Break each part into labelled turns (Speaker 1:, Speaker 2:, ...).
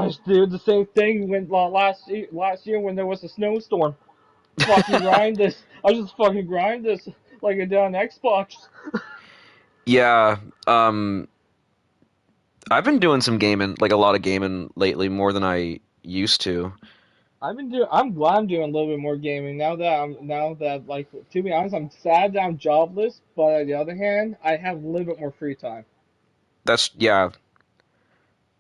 Speaker 1: gosh, dude, the same thing when last year when there was a snowstorm. Fucking grind this. I just fucking grind this like I did on Xbox.
Speaker 2: Yeah, um, I've been doing some gaming, like a lot of gaming lately, more than I used to.
Speaker 1: I'm glad I'm doing a little bit more gaming now that like to be honest, I'm sad that I'm jobless, but on the other hand, I have a little bit more free time.
Speaker 2: Yeah.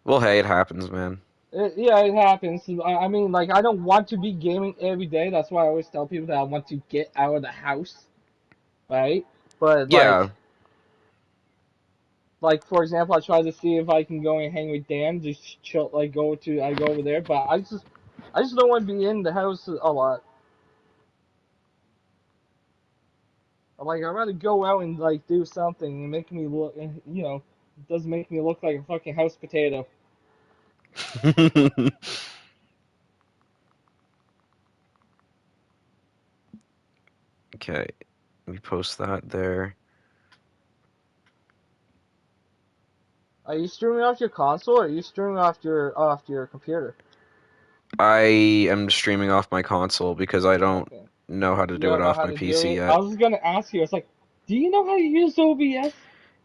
Speaker 2: Well, hey, it happens, man.
Speaker 1: Yeah, it happens. I mean, like, I don't want to be gaming every day. That's why I always tell people that I want to get out of the house, right? But
Speaker 2: Yeah.
Speaker 1: like for example, I try to see if I can go and hang with Dan, just chill, like I go over there. But I just don't want to be in the house a lot. Like, I'd rather go out and like do something and make me look, it doesn't make me look like a fucking house potato.
Speaker 2: Okay, we post that there.
Speaker 1: Are you streaming off your console or are you streaming off your computer?
Speaker 2: I am streaming off my console because I don't
Speaker 1: Okay.
Speaker 2: know how to
Speaker 1: You
Speaker 2: do it
Speaker 1: don't know
Speaker 2: off
Speaker 1: how
Speaker 2: my
Speaker 1: to do
Speaker 2: PC
Speaker 1: it. I
Speaker 2: yet.
Speaker 1: was just gonna ask you. It's like, do you know how to use OBS?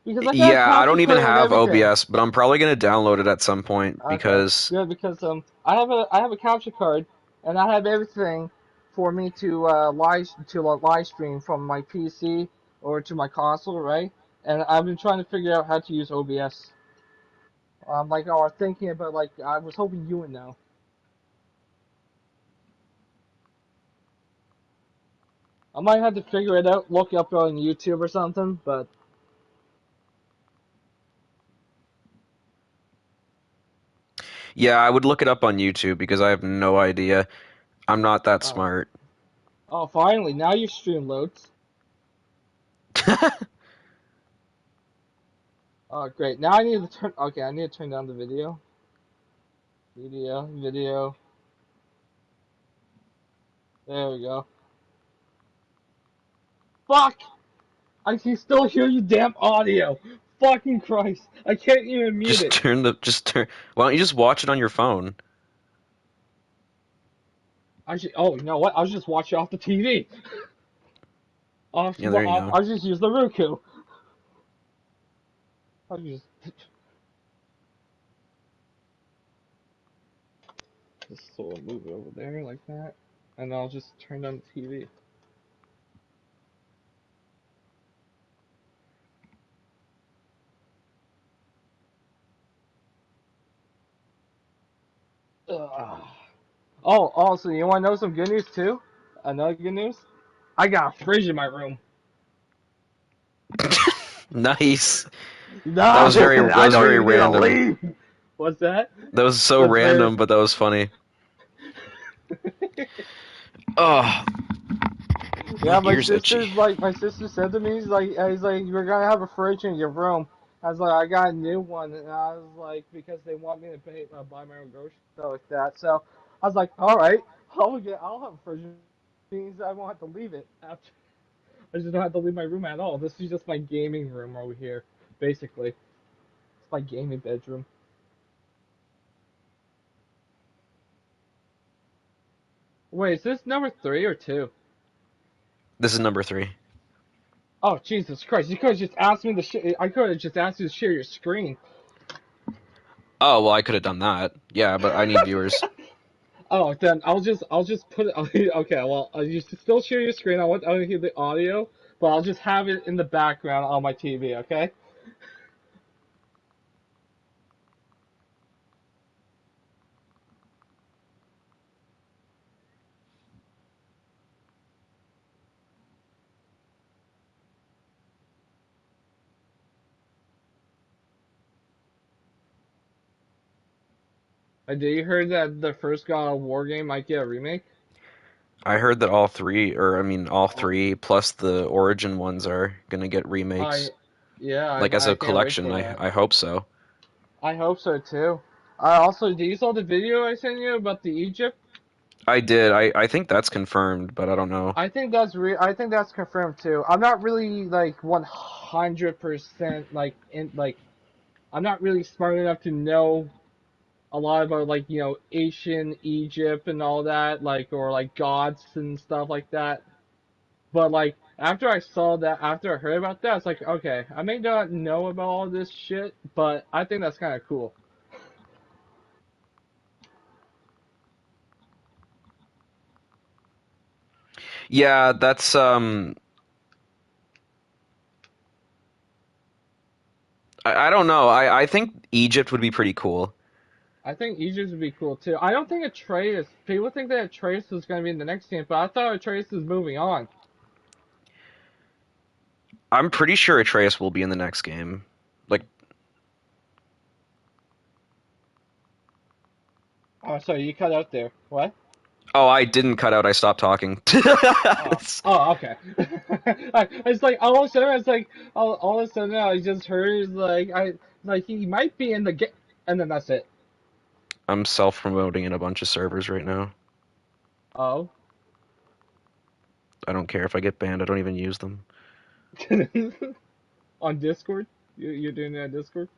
Speaker 1: Because I got a
Speaker 2: Yeah, I
Speaker 1: capture
Speaker 2: don't even
Speaker 1: card and
Speaker 2: have
Speaker 1: everything.
Speaker 2: OBS, but I'm probably gonna download it at some point
Speaker 1: Okay,
Speaker 2: because
Speaker 1: good because I have a capture card and I have everything for me to live stream from my PC or to my console, right? And I've been trying to figure out how to use OBS. I'm like, oh, I'm thinking about like I was hoping you would know. I might have to figure it out, look up on YouTube or something, but
Speaker 2: yeah, I would look it up on YouTube because I have no idea. I'm not that
Speaker 1: oh,
Speaker 2: smart.
Speaker 1: oh, finally now your stream loads. Oh, great. Now I need to turn. Okay, I need to turn down the video. Video. There we go. Fuck! I can still hear you damn audio. Fucking Christ. I can't even mute it.
Speaker 2: Just turn. Why don't you just watch it on your phone?
Speaker 1: Oh, you know what? I'll just watch it off the TV.
Speaker 2: Yeah, there you go.
Speaker 1: I'll just use the Roku. I'll just sort of move it over there like that. And I'll just turn down the TV. Ugh. Oh, also, you want to know some good news too? Another good news? I got a fridge in my room.
Speaker 2: Nice. That
Speaker 1: No,
Speaker 2: was very that
Speaker 1: I
Speaker 2: was
Speaker 1: know
Speaker 2: very
Speaker 1: you need to
Speaker 2: random.
Speaker 1: leave. What's that?
Speaker 2: That was so
Speaker 1: That's very.
Speaker 2: random, but that was funny. Oh,
Speaker 1: Yeah,
Speaker 2: my ears itchy.
Speaker 1: my sister said to me, he's like, you're gonna have a fridge in your room. I was like, I got a new one, and I was like, because they want me to buy my own groceries stuff like that. So I was like, all right, I'll have a fridge. Means I won't have to leave it after. I just don't have to leave my room at all. This is just my gaming room over here, basically. It's my gaming bedroom. Wait, is this number three or two?
Speaker 2: This is number three.
Speaker 1: Oh, Jesus Christ! You could have just asked me to. I could have just asked you to share your screen.
Speaker 2: Oh, well, I could have done that. Yeah, but I need viewers.
Speaker 1: Oh, then I'll just put it. Okay, well, you should still share your screen. I want to hear the audio, but I'll just have it in the background on my TV. Okay? Did you heard that the first God of War game might get a remake?
Speaker 2: I heard that all three, or I mean, all
Speaker 1: Oh,
Speaker 2: three plus the Origin ones are gonna get remakes.
Speaker 1: I yeah,
Speaker 2: Like as
Speaker 1: I
Speaker 2: a
Speaker 1: can't wait
Speaker 2: collection,
Speaker 1: for that.
Speaker 2: I hope so.
Speaker 1: I hope so too. I also, do you saw the video I sent you about the Egypt?
Speaker 2: I did. I think that's confirmed, but I don't know.
Speaker 1: I think that's confirmed too. I'm not really like 100% like in like I'm not really smart enough to know a lot about like ancient Egypt and all that, like or like gods and stuff like that. But like after I saw that, after I heard about that, it's like okay, I may not know about all this shit, but I think that's kind of cool.
Speaker 2: Yeah, that's I don't know. I think Egypt would be pretty cool.
Speaker 1: I think Egypt would be cool too. I don't think Atreus. People think that Atreus was going to be in the next game, but I thought Atreus was moving on.
Speaker 2: I'm pretty sure Atreus will be in the next game. Like,
Speaker 1: Oh, sorry, you cut out there. What?
Speaker 2: oh, I didn't cut out. I stopped talking.
Speaker 1: Oh, okay. It's like all of a sudden, it's like all of a sudden, I just heard like he might be in the game, and then that's it.
Speaker 2: I'm self-promoting in a bunch of servers right now.
Speaker 1: Oh,
Speaker 2: I don't care if I get banned. I don't even use them.
Speaker 1: on Discord, you're doing that on Discord.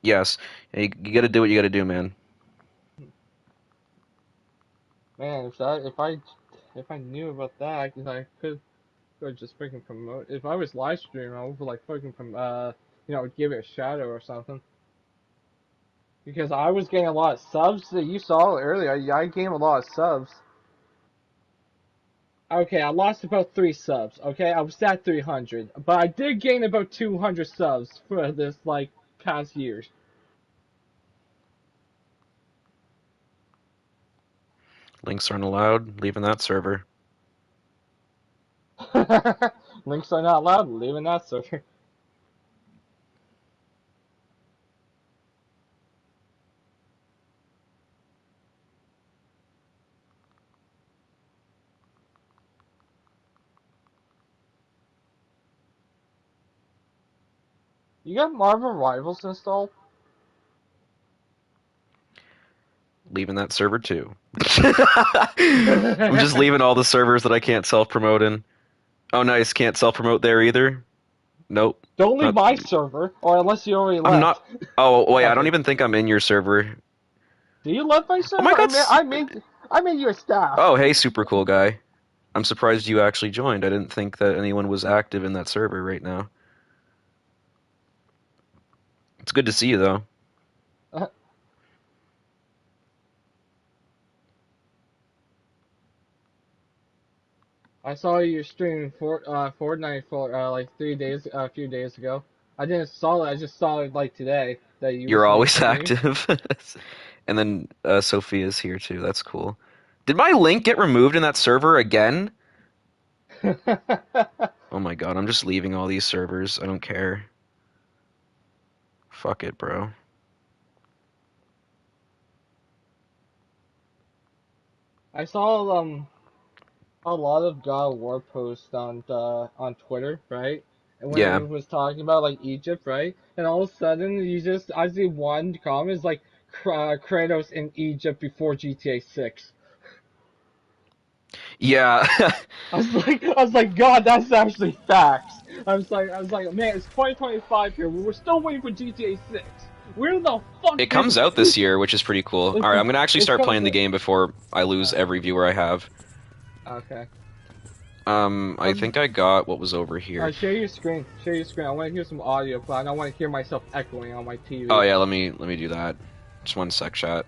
Speaker 2: Yes, you got to do what you got to do, man.
Speaker 1: Man, if I knew about that, I could just freaking promote. If I was live streaming, I would like freaking give it a shadow or something. Because I was getting a lot of subs. You saw it earlier. I gained a lot of subs. Okay, I lost about 3 subs. Okay, I was at 300, but I did gain about 200 subs for this like past years.
Speaker 2: Links aren't allowed. Leaving that server.
Speaker 1: Links are not allowed. Leaving that server. You got Marvel Rivals installed?
Speaker 2: Leaving that server too. I'm just leaving all the servers that I can't self-promote in. Oh, nice. Can't self-promote there either. Nope.
Speaker 1: Don't leave
Speaker 2: Not.
Speaker 1: my server, or unless you already
Speaker 2: I'm
Speaker 1: left.
Speaker 2: not. Oh wait, I don't
Speaker 1: Okay.
Speaker 2: even think I'm in your server.
Speaker 1: Do you love my
Speaker 2: Oh my
Speaker 1: server?
Speaker 2: god.
Speaker 1: I made you a staff.
Speaker 2: Oh hey, super cool guy. I'm surprised you actually joined. I didn't think that anyone was active in that server right now. It's good to see you though.
Speaker 1: I saw you streaming Fortnite for like a few days ago. I didn't saw it. I just saw it like today that you
Speaker 2: You're
Speaker 1: was
Speaker 2: always
Speaker 1: streaming.
Speaker 2: active. And then Sophia's here too. That's cool. Did my link get removed in that server again? Oh my god, I'm just leaving all these servers. I don't care. Fuck it, bro.
Speaker 1: I saw a lot of God of War posts on Twitter, right? And when
Speaker 2: Yeah.
Speaker 1: it was talking about like Egypt, right? And all of a sudden I see one comment is like Kratos in Egypt before GTA 6.
Speaker 2: Yeah.
Speaker 1: I was like, God, that's actually facts. I was like, man, it's 2025 here. We're still waiting for GTA 6. Where the fuck
Speaker 2: It
Speaker 1: is
Speaker 2: comes out this year, which is pretty cool. All right, I'm gonna actually
Speaker 1: it
Speaker 2: start
Speaker 1: comes
Speaker 2: playing the game before I lose
Speaker 1: uh,
Speaker 2: every viewer I have.
Speaker 1: okay.
Speaker 2: I think I got what was over here.
Speaker 1: Share your screen. Share your screen. I want to hear some audio, but I don't want to hear myself echoing on my
Speaker 2: Oh
Speaker 1: TV.
Speaker 2: yeah, let me do that. Just one sec, chat.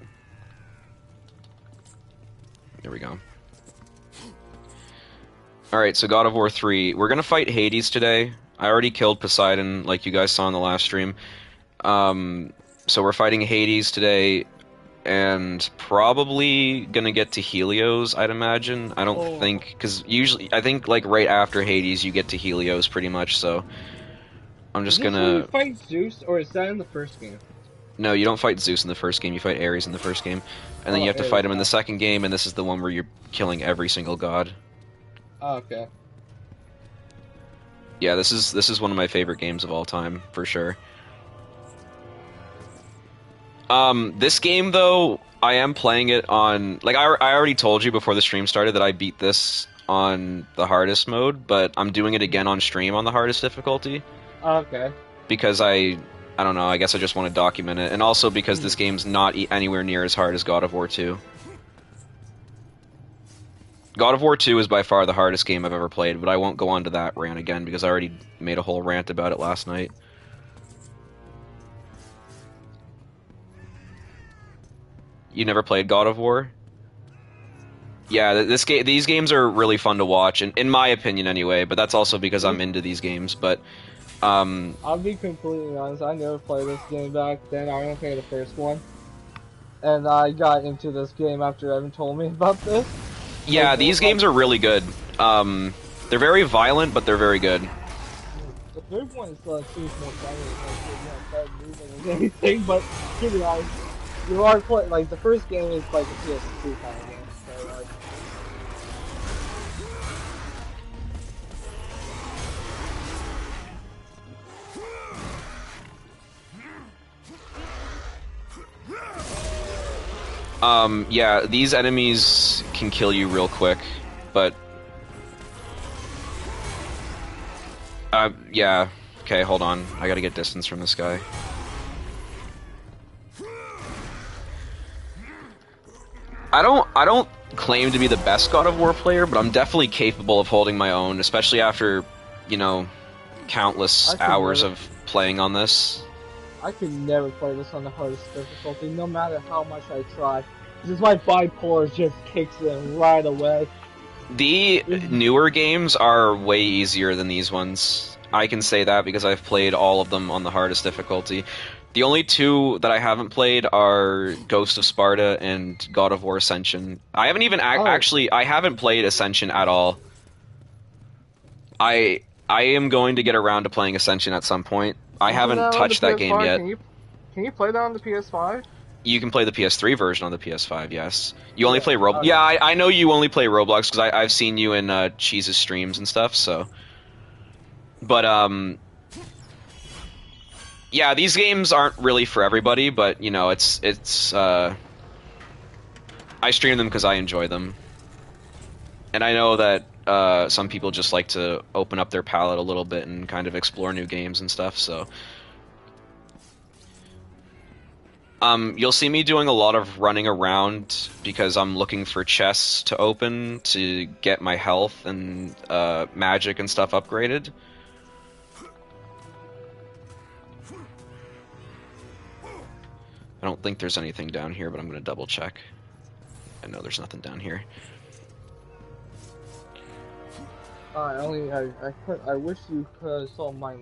Speaker 2: There we go. All right, so God of War 3. We're gonna fight Hades today. I already killed Poseidon, like you guys saw in the last stream. So we're fighting Hades today, and probably gonna get to Helios, I'd imagine. I don't
Speaker 1: Oh,
Speaker 2: think, because usually, I think like right after Hades you get to Helios pretty much, so I'm
Speaker 1: is
Speaker 2: just
Speaker 1: this where you
Speaker 2: gonna...
Speaker 1: fight Zeus, or is that in the first game?
Speaker 2: No, you don't fight Zeus in the first game, you fight Ares in the first game. And then
Speaker 1: Oh,
Speaker 2: you have to
Speaker 1: Ares.
Speaker 2: fight him in the second game, and this is the one where you're killing every single god.
Speaker 1: Oh, okay.
Speaker 2: Yeah, this is one of my favorite games of all time, for sure. This game though, I am playing it on, like I already told you before the stream started that I beat this on the hardest mode, but I'm doing it again on stream on the hardest difficulty
Speaker 1: Okay.
Speaker 2: because I don't know. I guess I just want to document it, and also because this game's not anywhere near as hard as God of War 2. God of War 2 is by far the hardest game I've ever played, but I won't go on to that rant again because I already made a whole rant about it last night. You never played God of War? Yeah, these games are really fun to watch, in my opinion anyway, but that's also because I'm into these games, but
Speaker 1: I'll be completely honest, I never played this game back then. I only played the first one. And I got into this game after Evan told me about this.
Speaker 2: yeah,
Speaker 1: Like,
Speaker 2: these games are really good. They're very violent, but they're very good.
Speaker 1: The third one is seems more funny, like, moving and anything, but to be honest, you are playing, like, the first game is like a PS2 kind of game, so, like,
Speaker 2: Yeah, these enemies can kill you real quick, but... yeah. Okay, hold on. I gotta get distance from this guy. I don't claim to be the best God of War player, but I'm definitely capable of holding my own, especially after, you know, countless hours of playing on this.
Speaker 1: I could never play this on the hardest difficulty, no matter how much I try. Because my bipolar just kicks in right away.
Speaker 2: The newer games are way easier than these ones. I can say that because I've played all of them on the hardest difficulty. The only two that I haven't played are Ghost of Sparta and God of War Ascension. I haven't even actually I haven't played Ascension at all. I am going to get around to playing Ascension at some point. I haven't touched that game yet.
Speaker 1: Can you play that on the PS5?
Speaker 2: You can play the PS3 version on the PS5, yes. You only play Roblox? Yeah, I know you only play Roblox because I've seen you in Cheese's streams and stuff, so... But, yeah, these games aren't really for everybody, but, you know, it's I stream them because I enjoy them. And I know that some people just like to open up their palette a little bit and kind of explore new games and stuff, so... You'll see me doing a lot of running around because I'm looking for chests to open to get my health and magic and stuff upgraded. I don't think there's anything down here, but I'm going to double check. I know there's nothing down here.
Speaker 1: I wish you could have saw my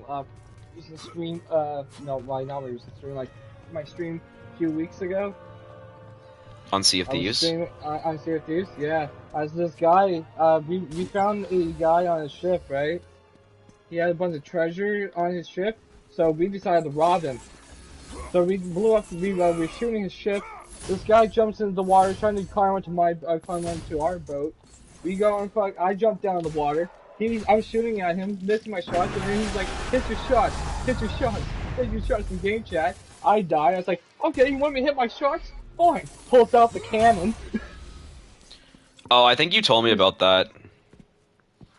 Speaker 1: recent stream. No, my not recent stream. Like my stream a few weeks ago.
Speaker 2: On Sea of Thieves.
Speaker 1: On Sea of Thieves, yeah. As this guy, we found a guy on his ship, right? He had a bunch of treasure on his ship, so we decided to rob him. So we blew up. We were shooting his ship. This guy jumps into the water, trying to climb onto our boat. We go and fuck. I jump down in the water. I was shooting at him, missing my shots, and then he's like, "Hit your shots, hit your shots, hit your shots." In game chat, I died. I was like, "Okay, you want me to hit my shots? Fine." Pulls out the cannon.
Speaker 2: Oh, I think you told me about that.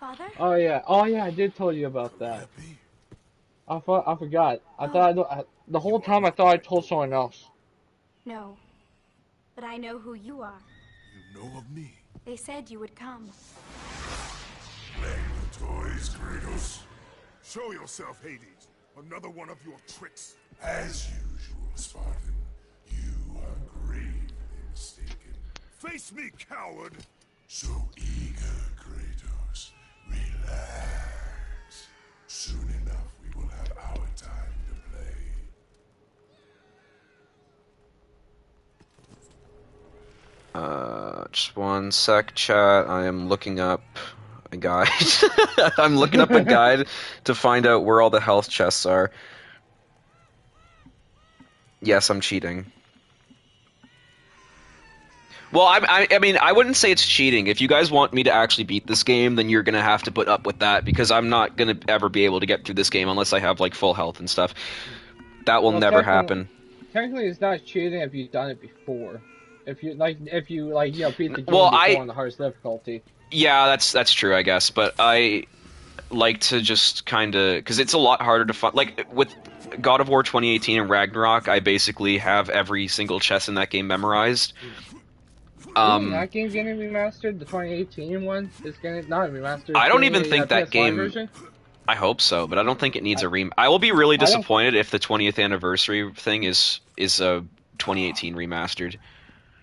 Speaker 3: Father?
Speaker 1: Oh yeah, I did tell you about that. I forgot. The whole time I thought I told someone else.
Speaker 3: No, but I know who you are.
Speaker 4: You know of me?
Speaker 3: They said you would come.
Speaker 4: Playing the toys, Kratos. Show yourself, Hades. Another one of your tricks. As usual, Spartan. You are gravely mistaken. Face me, coward! So eager, Kratos. Relax. Soon enough, we will have our time to play.
Speaker 2: Just one sec, chat. I am looking up a guide. I'm looking up a guide to find out where all the health chests are. Yes, I'm cheating. Well, I mean, I wouldn't say it's cheating. If you guys want me to actually beat this game, then you're gonna have to put up with that, because I'm not gonna ever be able to get through this game unless I have, like, full health and stuff. That will never happen.
Speaker 1: Technically, it's not cheating if you've done it before. If you beat the game
Speaker 2: Well,
Speaker 1: before on the hardest difficulty.
Speaker 2: Yeah, that's true, I guess. But I like to just kind of, because it's a lot harder to find. Like with God of War 2018 and Ragnarok, I basically have every single chess in that game memorized.
Speaker 1: That game getting remastered? The 2018 one is getting not remastered.
Speaker 2: I don't
Speaker 1: getting
Speaker 2: even think that
Speaker 1: PS5
Speaker 2: game.
Speaker 1: version?
Speaker 2: I hope so, but I don't think it needs a I will be really
Speaker 1: I don't-
Speaker 2: disappointed if the 20th anniversary thing is a 2018 remastered.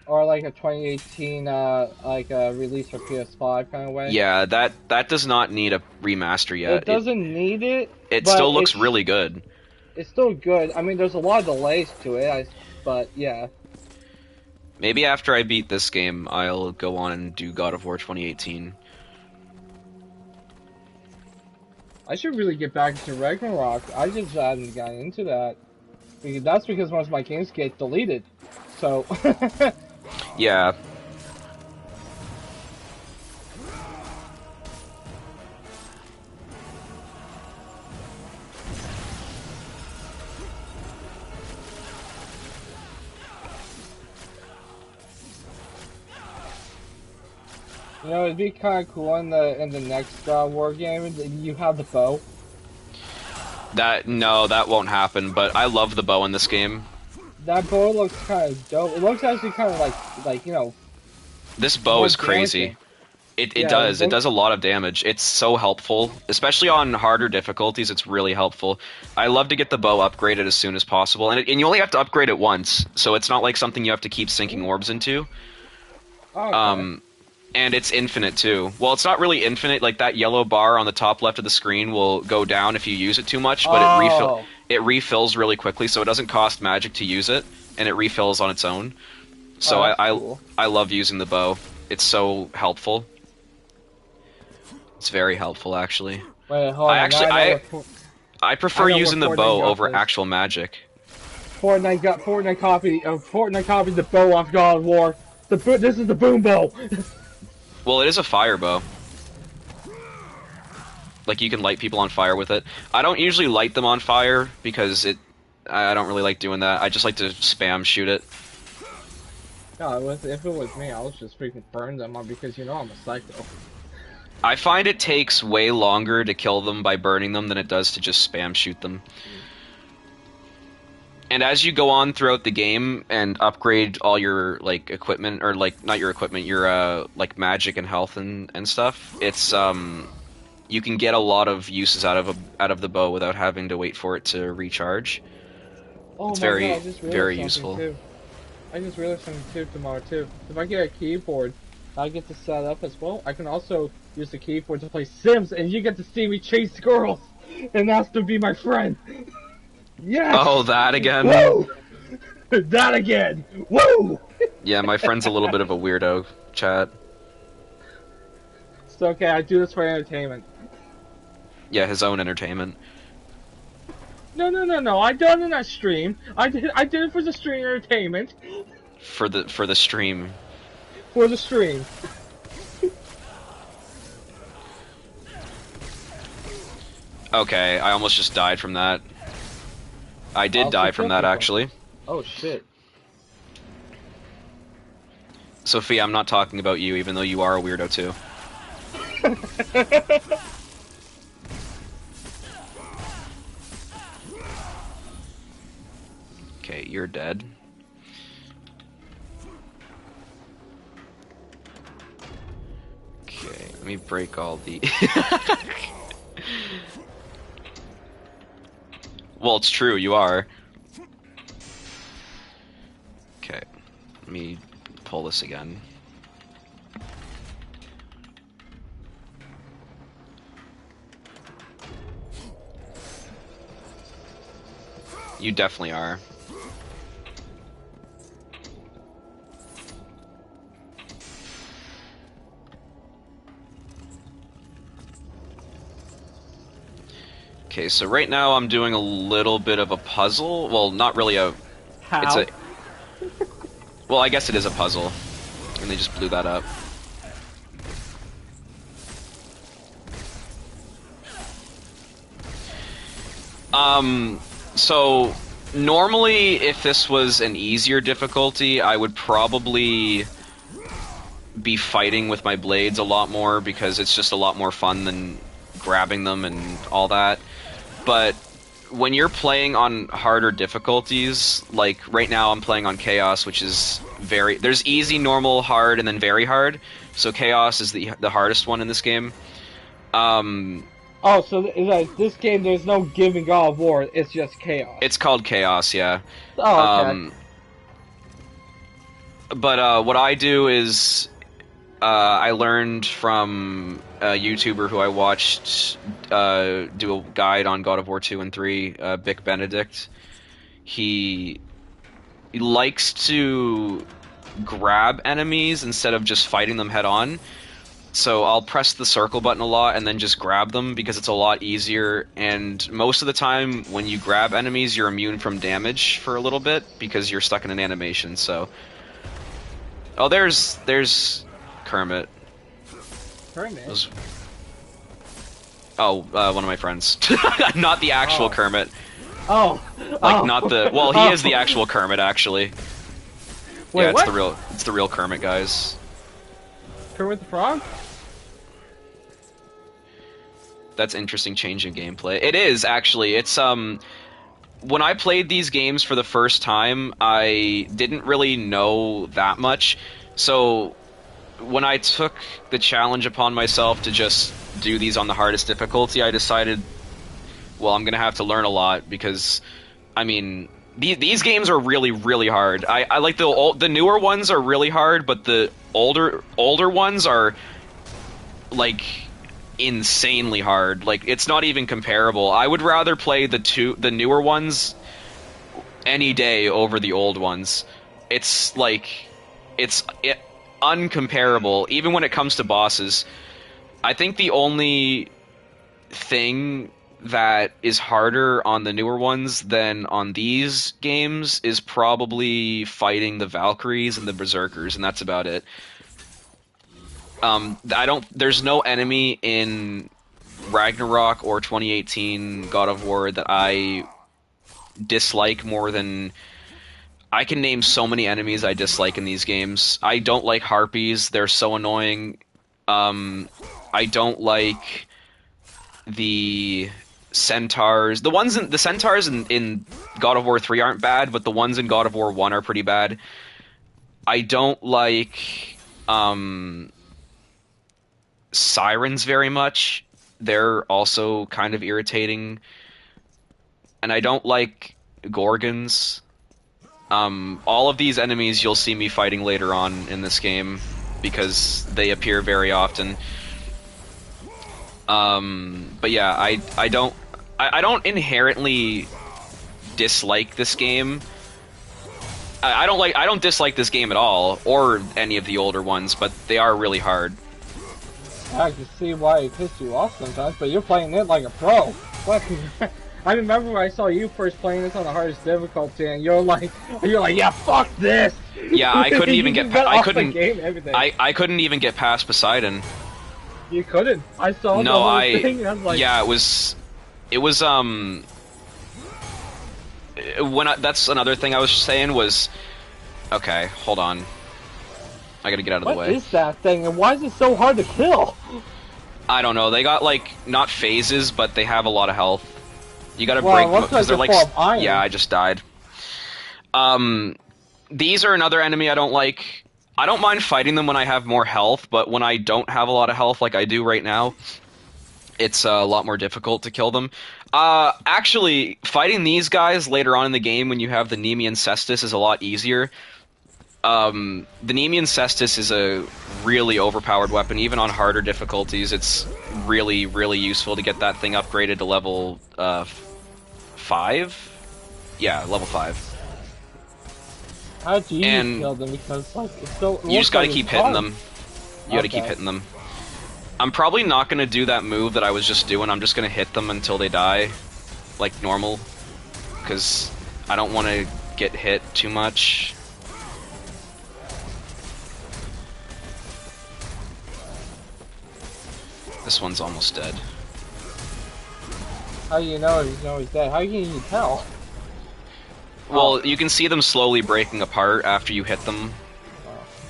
Speaker 1: Or like a 2018 like a release for PS5 kind of way.
Speaker 2: Yeah, that does not need a remaster yet.
Speaker 1: It doesn't need it.
Speaker 2: It
Speaker 1: but
Speaker 2: still looks
Speaker 1: it's-
Speaker 2: really good.
Speaker 1: It's still good. I mean, there's a lot of delays to it. But yeah.
Speaker 2: Maybe after I beat this game, I'll go on and do God of War 2018.
Speaker 1: I should really get back into Ragnarok. I just haven't gotten into that. That's because most of my games get deleted. So.
Speaker 2: Yeah.
Speaker 1: You know, it'd be kind of cool in the next war game. You have the bow.
Speaker 2: No, that won't happen. But I love the bow in this game.
Speaker 1: That bow looks kind of dope. It looks actually kind of like you know.
Speaker 2: This bow
Speaker 1: more
Speaker 2: is crazy.
Speaker 1: damaging.
Speaker 2: It
Speaker 1: Yeah,
Speaker 2: does.
Speaker 1: it
Speaker 2: It does a lot of damage. It's so helpful, especially on harder difficulties. It's really helpful. I love to get the bow upgraded as soon as possible, and you only have to upgrade it once, so it's not like something you have to keep sinking orbs into.
Speaker 1: Oh, okay.
Speaker 2: And it's infinite too. Well, it's not really infinite. Like that yellow bar on the top left of the screen will go down if you use it too much, but
Speaker 1: Oh.
Speaker 2: it refills really quickly, so it doesn't cost magic to use it, and it refills on its own. So
Speaker 1: Oh, that's cool.
Speaker 2: I love using the bow. It's so helpful. It's very helpful, actually.
Speaker 1: Wait, hold on.
Speaker 2: actually-
Speaker 1: now know what
Speaker 2: I prefer
Speaker 1: I know
Speaker 2: using the
Speaker 1: what
Speaker 2: bow
Speaker 1: Fortnite got
Speaker 2: over
Speaker 1: this.
Speaker 2: actual magic.
Speaker 1: Fortnite copied the bow off God of War. This is the boom bow.
Speaker 2: Well, it is a fire bow. Like, you can light people on fire with it. I don't usually light them on fire because I don't really like doing that. I just like to spam shoot it.
Speaker 1: No, if it was me, I would just freaking burn them on because you know I'm a psycho.
Speaker 2: I find it takes way longer to kill them by burning them than it does to just spam shoot them. And as you go on throughout the game and upgrade all your like equipment, or like not your equipment, your like magic and health and stuff, it's you can get a lot of uses out of the bow without having to wait for it to recharge.
Speaker 1: Oh
Speaker 2: It's
Speaker 1: my
Speaker 2: very-
Speaker 1: God, I just realized
Speaker 2: very
Speaker 1: something,
Speaker 2: useful.
Speaker 1: Too. I just realized something too tomorrow too. If I get a keyboard, I get to set up as well. I can also use the keyboard to play Sims, and you get to see me chase girls and ask to be my friend. Yes.
Speaker 2: Oh, that again?
Speaker 1: Woo! That again. Woo!
Speaker 2: Yeah, my friend's a little bit of a weirdo, chat.
Speaker 1: It's okay. I do this for entertainment.
Speaker 2: Yeah, his own entertainment.
Speaker 1: No. I done it in that stream. I did it for the stream entertainment.
Speaker 2: For the stream.
Speaker 1: For the stream.
Speaker 2: Okay, I almost just died from that. I did
Speaker 1: I'll
Speaker 2: die
Speaker 1: pick
Speaker 2: from
Speaker 1: up
Speaker 2: that,
Speaker 1: with them.
Speaker 2: actually.
Speaker 1: Oh shit.
Speaker 2: Sophia, I'm not talking about you, even though you are a weirdo too. Okay, you're dead. Okay, let me break all the... Well, it's true, you are. Okay, let me pull this again. You definitely are. Okay, so right now I'm doing a little bit of a puzzle. Well, not really a...
Speaker 1: How?
Speaker 2: It's a... Well, I guess it is a puzzle. And they just blew that up. So... Normally, if this was an easier difficulty, I would probably be fighting with my blades a lot more because it's just a lot more fun than grabbing them and all that. But when you're playing on harder difficulties, like right now I'm playing on Chaos, which is there's easy, normal, hard, and then very hard. So Chaos is the hardest one in this game.
Speaker 1: Oh, so like this game, there's no giving God of War. It's just Chaos.
Speaker 2: It's called Chaos, yeah.
Speaker 1: Oh, okay.
Speaker 2: But what I do is I learned from a YouTuber who I watched do a guide on God of War 2 and 3, Bic Benedict. He likes to grab enemies instead of just fighting them head on. So I'll press the circle button a lot and then just grab them because it's a lot easier. And most of the time when you grab enemies, you're immune from damage for a little bit because you're stuck in an animation. So, oh, there's Kermit.
Speaker 1: Kermit?
Speaker 2: Oh, one of my friends. Not the actual Kermit.
Speaker 1: Oh.
Speaker 2: Like, not the... Well, he is the actual Kermit, actually.
Speaker 1: Wait,
Speaker 2: yeah,
Speaker 1: what?
Speaker 2: It's the real Kermit, guys.
Speaker 1: Kermit the Frog?
Speaker 2: That's interesting change in gameplay. It is, actually. It's, when I played these games for the first time, I didn't really know that much. So, when I took the challenge upon myself to just do these on the hardest difficulty, I decided, well, I'm gonna have to learn a lot because, I mean, these games are really, really hard. I like the newer ones are really hard, but the older ones are like insanely hard. Like, it's not even comparable. I would rather play the newer ones any day over the old ones. It's like it's uncomparable, even when it comes to bosses. I think the only thing that is harder on the newer ones than on these games is probably fighting the Valkyries and the Berserkers, and that's about it. There's no enemy in Ragnarok or 2018 God of War that I dislike more than... I can name so many enemies I dislike in these games. I don't like Harpies, they're so annoying. I don't like the Centaurs. The Centaurs in God of War 3 aren't bad, but the ones in God of War 1 are pretty bad. I don't like Sirens very much. They're also kind of irritating. And I don't like Gorgons. All of these enemies you'll see me fighting later on in this game because they appear very often. But yeah, I don't inherently dislike this game. I don't dislike this game at all, or any of the older ones, but they are really hard.
Speaker 1: I can see why it pisses you off sometimes, but you're playing it like a pro. What? I remember when I saw you first playing this on the hardest difficulty, and you're like, yeah, fuck this.
Speaker 2: Yeah, I couldn't even get. I couldn't.
Speaker 1: Everything.
Speaker 2: I couldn't even get past Poseidon.
Speaker 1: You couldn't. I saw the whole thing, and I was like,
Speaker 2: yeah, it was that's another thing I was saying was, okay, hold on. I gotta get out of the way.
Speaker 1: What is that thing, and why is it so hard to kill?
Speaker 2: I don't know. They got, like, not phases, but they have a lot of health. You gotta break them because they're like... Yeah, I just died. These are another enemy I don't like. I don't mind fighting them when I have more health, but when I don't have a lot of health like I do right now, it's a lot more difficult to kill them. Actually, fighting these guys later on in the game when you have the Nemean Cestus is a lot easier. The Nemean Cestus is a really overpowered weapon, even on harder difficulties. It's really, really useful to get that thing upgraded to level 5? Yeah, level 5.
Speaker 1: How'd you kill them? Because, like, it's so...
Speaker 2: You just gotta keep hitting them. You gotta keep hitting them. I'm probably not gonna do that move that I was just doing. I'm just gonna hit them until they die, like normal, because I don't want to get hit too much. This one's almost dead.
Speaker 1: How do you know he's dead? How can you tell?
Speaker 2: Well, you can see them slowly breaking apart after you hit them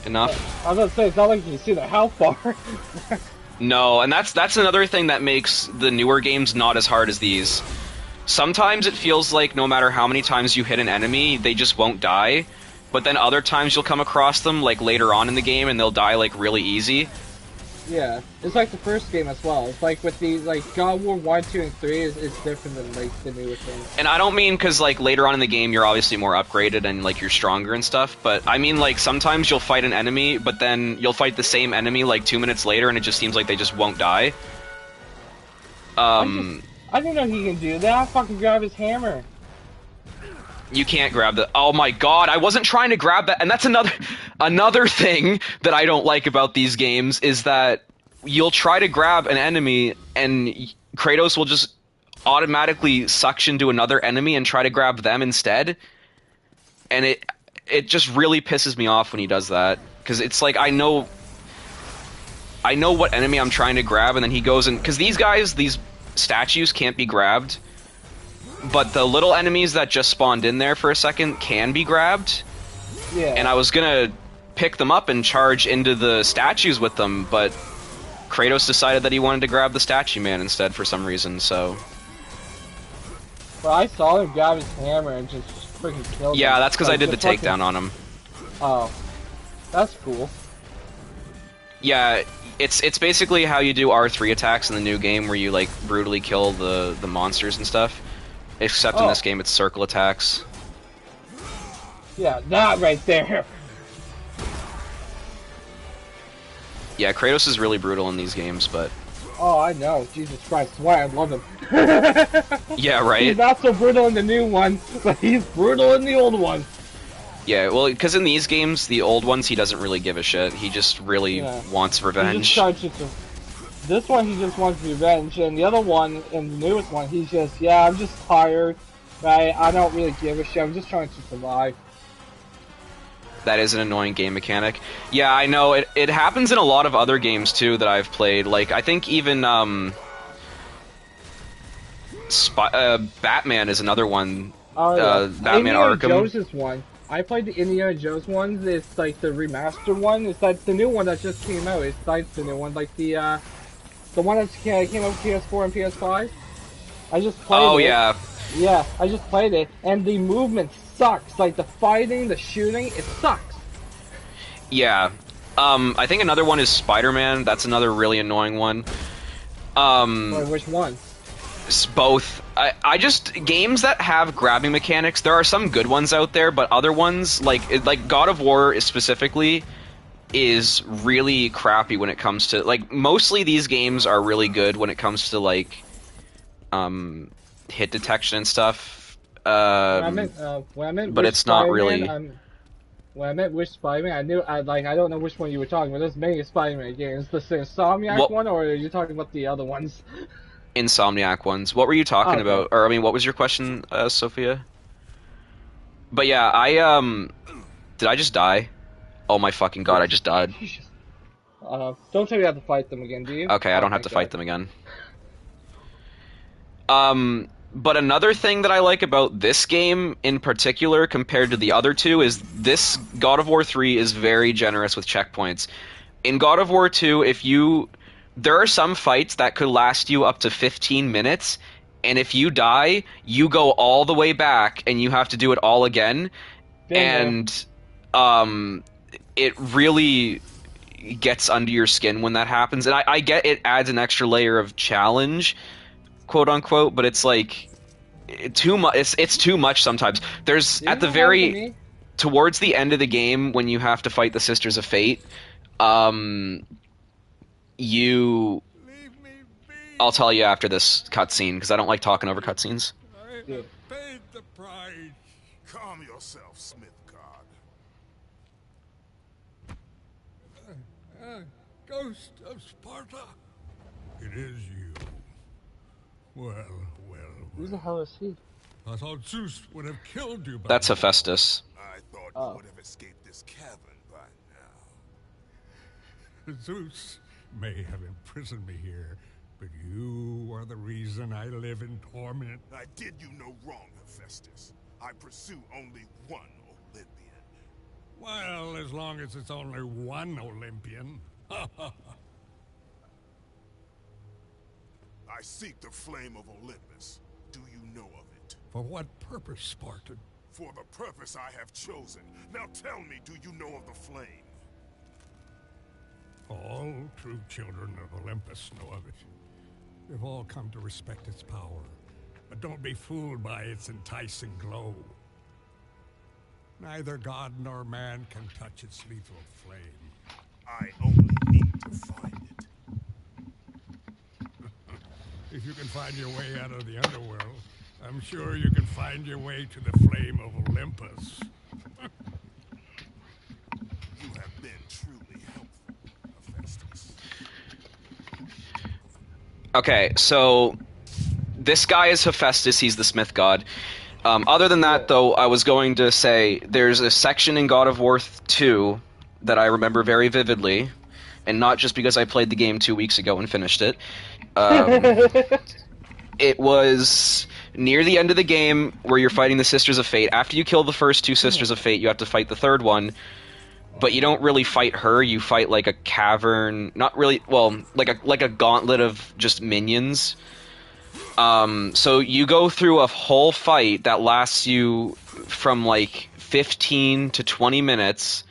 Speaker 2: enough.
Speaker 1: I was gonna say, it's not like you can see the health bar.
Speaker 2: No, and that's another thing that makes the newer games not as hard as these. sometimes it feels like no matter how many times you hit an enemy, they just won't die. But then other times you'll come across them like later on in the game and they'll die like really easy.
Speaker 1: Yeah, it's like the first game as well. It's like with the like God of War 1, 2, and 3 is different than like the newest ones.
Speaker 2: And I don't mean because like later on in the game you're obviously more upgraded and like you're stronger and stuff, but I mean like sometimes you'll fight an enemy, but then you'll fight the same enemy like 2 minutes later and it just seems like they just won't die.
Speaker 1: I didn't know he can do that. I fucking grab his hammer.
Speaker 2: You can't grab the. Oh my god! I wasn't trying to grab that, and that's another thing that I don't like about these games is that you'll try to grab an enemy, and Kratos will just automatically suction to another enemy and try to grab them instead, and it just really pisses me off when he does that because it's like I know what enemy I'm trying to grab, and then he goes and because these statues can't be grabbed. But the little enemies that just spawned in there for a second can be grabbed.
Speaker 1: Yeah.
Speaker 2: And I was gonna pick them up and charge into the statues with them, but Kratos decided that he wanted to grab the statue man instead for some reason, so...
Speaker 1: But I saw him grab his hammer and just freaking kill him.
Speaker 2: Yeah, that's because I did the
Speaker 1: just fucking-
Speaker 2: takedown on him.
Speaker 1: Oh. That's cool.
Speaker 2: Yeah, it's basically how you do R3 attacks in the new game where you, like, brutally kill the monsters and stuff. Except in this game, it's circle attacks.
Speaker 1: Yeah, that right there.
Speaker 2: Yeah, Kratos is really brutal in these games, but...
Speaker 1: Oh, I know. Jesus Christ. That's why I love him.
Speaker 2: Yeah, right?
Speaker 1: He's not so brutal in the new one, but he's brutal in the old one.
Speaker 2: Yeah, well, because in these games, the old ones, he doesn't really give a shit. He just really wants
Speaker 1: He
Speaker 2: revenge.
Speaker 1: just charges him. This one, he just wants revenge, and the other one, and the newest one, he's just, yeah, I'm just tired, right? I don't really give a shit. I'm just trying to survive.
Speaker 2: That is an annoying game mechanic. Yeah, I know. It happens in a lot of other games, too, that I've played. Like, I think even, Batman is another one. Batman
Speaker 1: Indiana
Speaker 2: Arkham.
Speaker 1: Jones is one. I played the Indiana Jones ones. It's like the remastered one. It's like the new one that just came out. It's like the new one, like the one that came out PS4 and PS5. I just played it.
Speaker 2: Oh, yeah.
Speaker 1: Yeah, I just played it, and the movement sucks. Like the fighting, the shooting, it sucks.
Speaker 2: Yeah. I think another one is Spider-Man. That's another really annoying one.
Speaker 1: Wait, which one?
Speaker 2: Both. I just games that have grabbing mechanics. There are some good ones out there, but other ones like God of War specifically is really crappy when it comes to like mostly these games are really good when it comes to like hit detection and stuff.
Speaker 1: When I meant
Speaker 2: but it's not really.
Speaker 1: When I meant which Spider-Man, I don't know which one you were talking about. There's many Spider-Man games. The Insomniac one, or are you talking about the other ones?
Speaker 2: Insomniac ones. What were you talking about? Or I mean, what was your question, Sophia? But yeah, did I just die? Oh my fucking god, I just died.
Speaker 1: Don't tell me you have to fight them again, do you?
Speaker 2: Okay, I don't have to fight them again. But another thing that I like about this game in particular compared to the other two is this God of War 3 is very generous with checkpoints. In God of War 2, there are some fights that could last you up to 15 minutes, and if you die, you go all the way back and you have to do it all again. And it really gets under your skin when that happens. And I get it adds an extra layer of challenge, quote unquote, but it's like too much. It's too much sometimes. There's at the very towards the end of the game when you have to fight the Sisters of Fate. I'll tell you after this cutscene because I don't like talking over cutscenes.
Speaker 4: I have paid the price. Calm yourself, Smith God. Ghost of Sparta. It is you. Well.
Speaker 1: Who the hell is he?
Speaker 4: I thought Zeus would have killed you by
Speaker 2: That's
Speaker 4: now.
Speaker 2: Hephaestus.
Speaker 4: I thought you would have escaped this cavern by now. Zeus may have imprisoned me here, but you are the reason I live in torment. I did you no wrong, Hephaestus. I pursue only one Olympian. Well, as long as it's only one Olympian. I seek the flame of Olympus. do you know of it?
Speaker 5: For what purpose, Spartan?
Speaker 4: For the purpose I have chosen. Now tell me, do you know of the flame?
Speaker 5: All true children of Olympus know of it. They've all come to respect its power. But don't be fooled by its enticing glow. Neither god nor man can touch its lethal flame.
Speaker 4: I only need to find it.
Speaker 5: If you can find your way out of the underworld, I'm sure you can find your way to the flame of Olympus.
Speaker 4: You have been truly helpful, Hephaestus.
Speaker 2: Okay, so this guy is Hephaestus. He's the Smith God. Other than that, though, I was going to say there's a section in God of War 2 that I remember very vividly, and not just because I played the game 2 weeks ago and finished it. It was near the end of the game where you're fighting the Sisters of Fate. After you kill the first two Sisters of Fate, you have to fight the third one, but you don't really fight her. You fight like a cavern, not really, well, like a gauntlet of just minions. So you go through a whole fight that lasts you from like 15 to 20 minutes,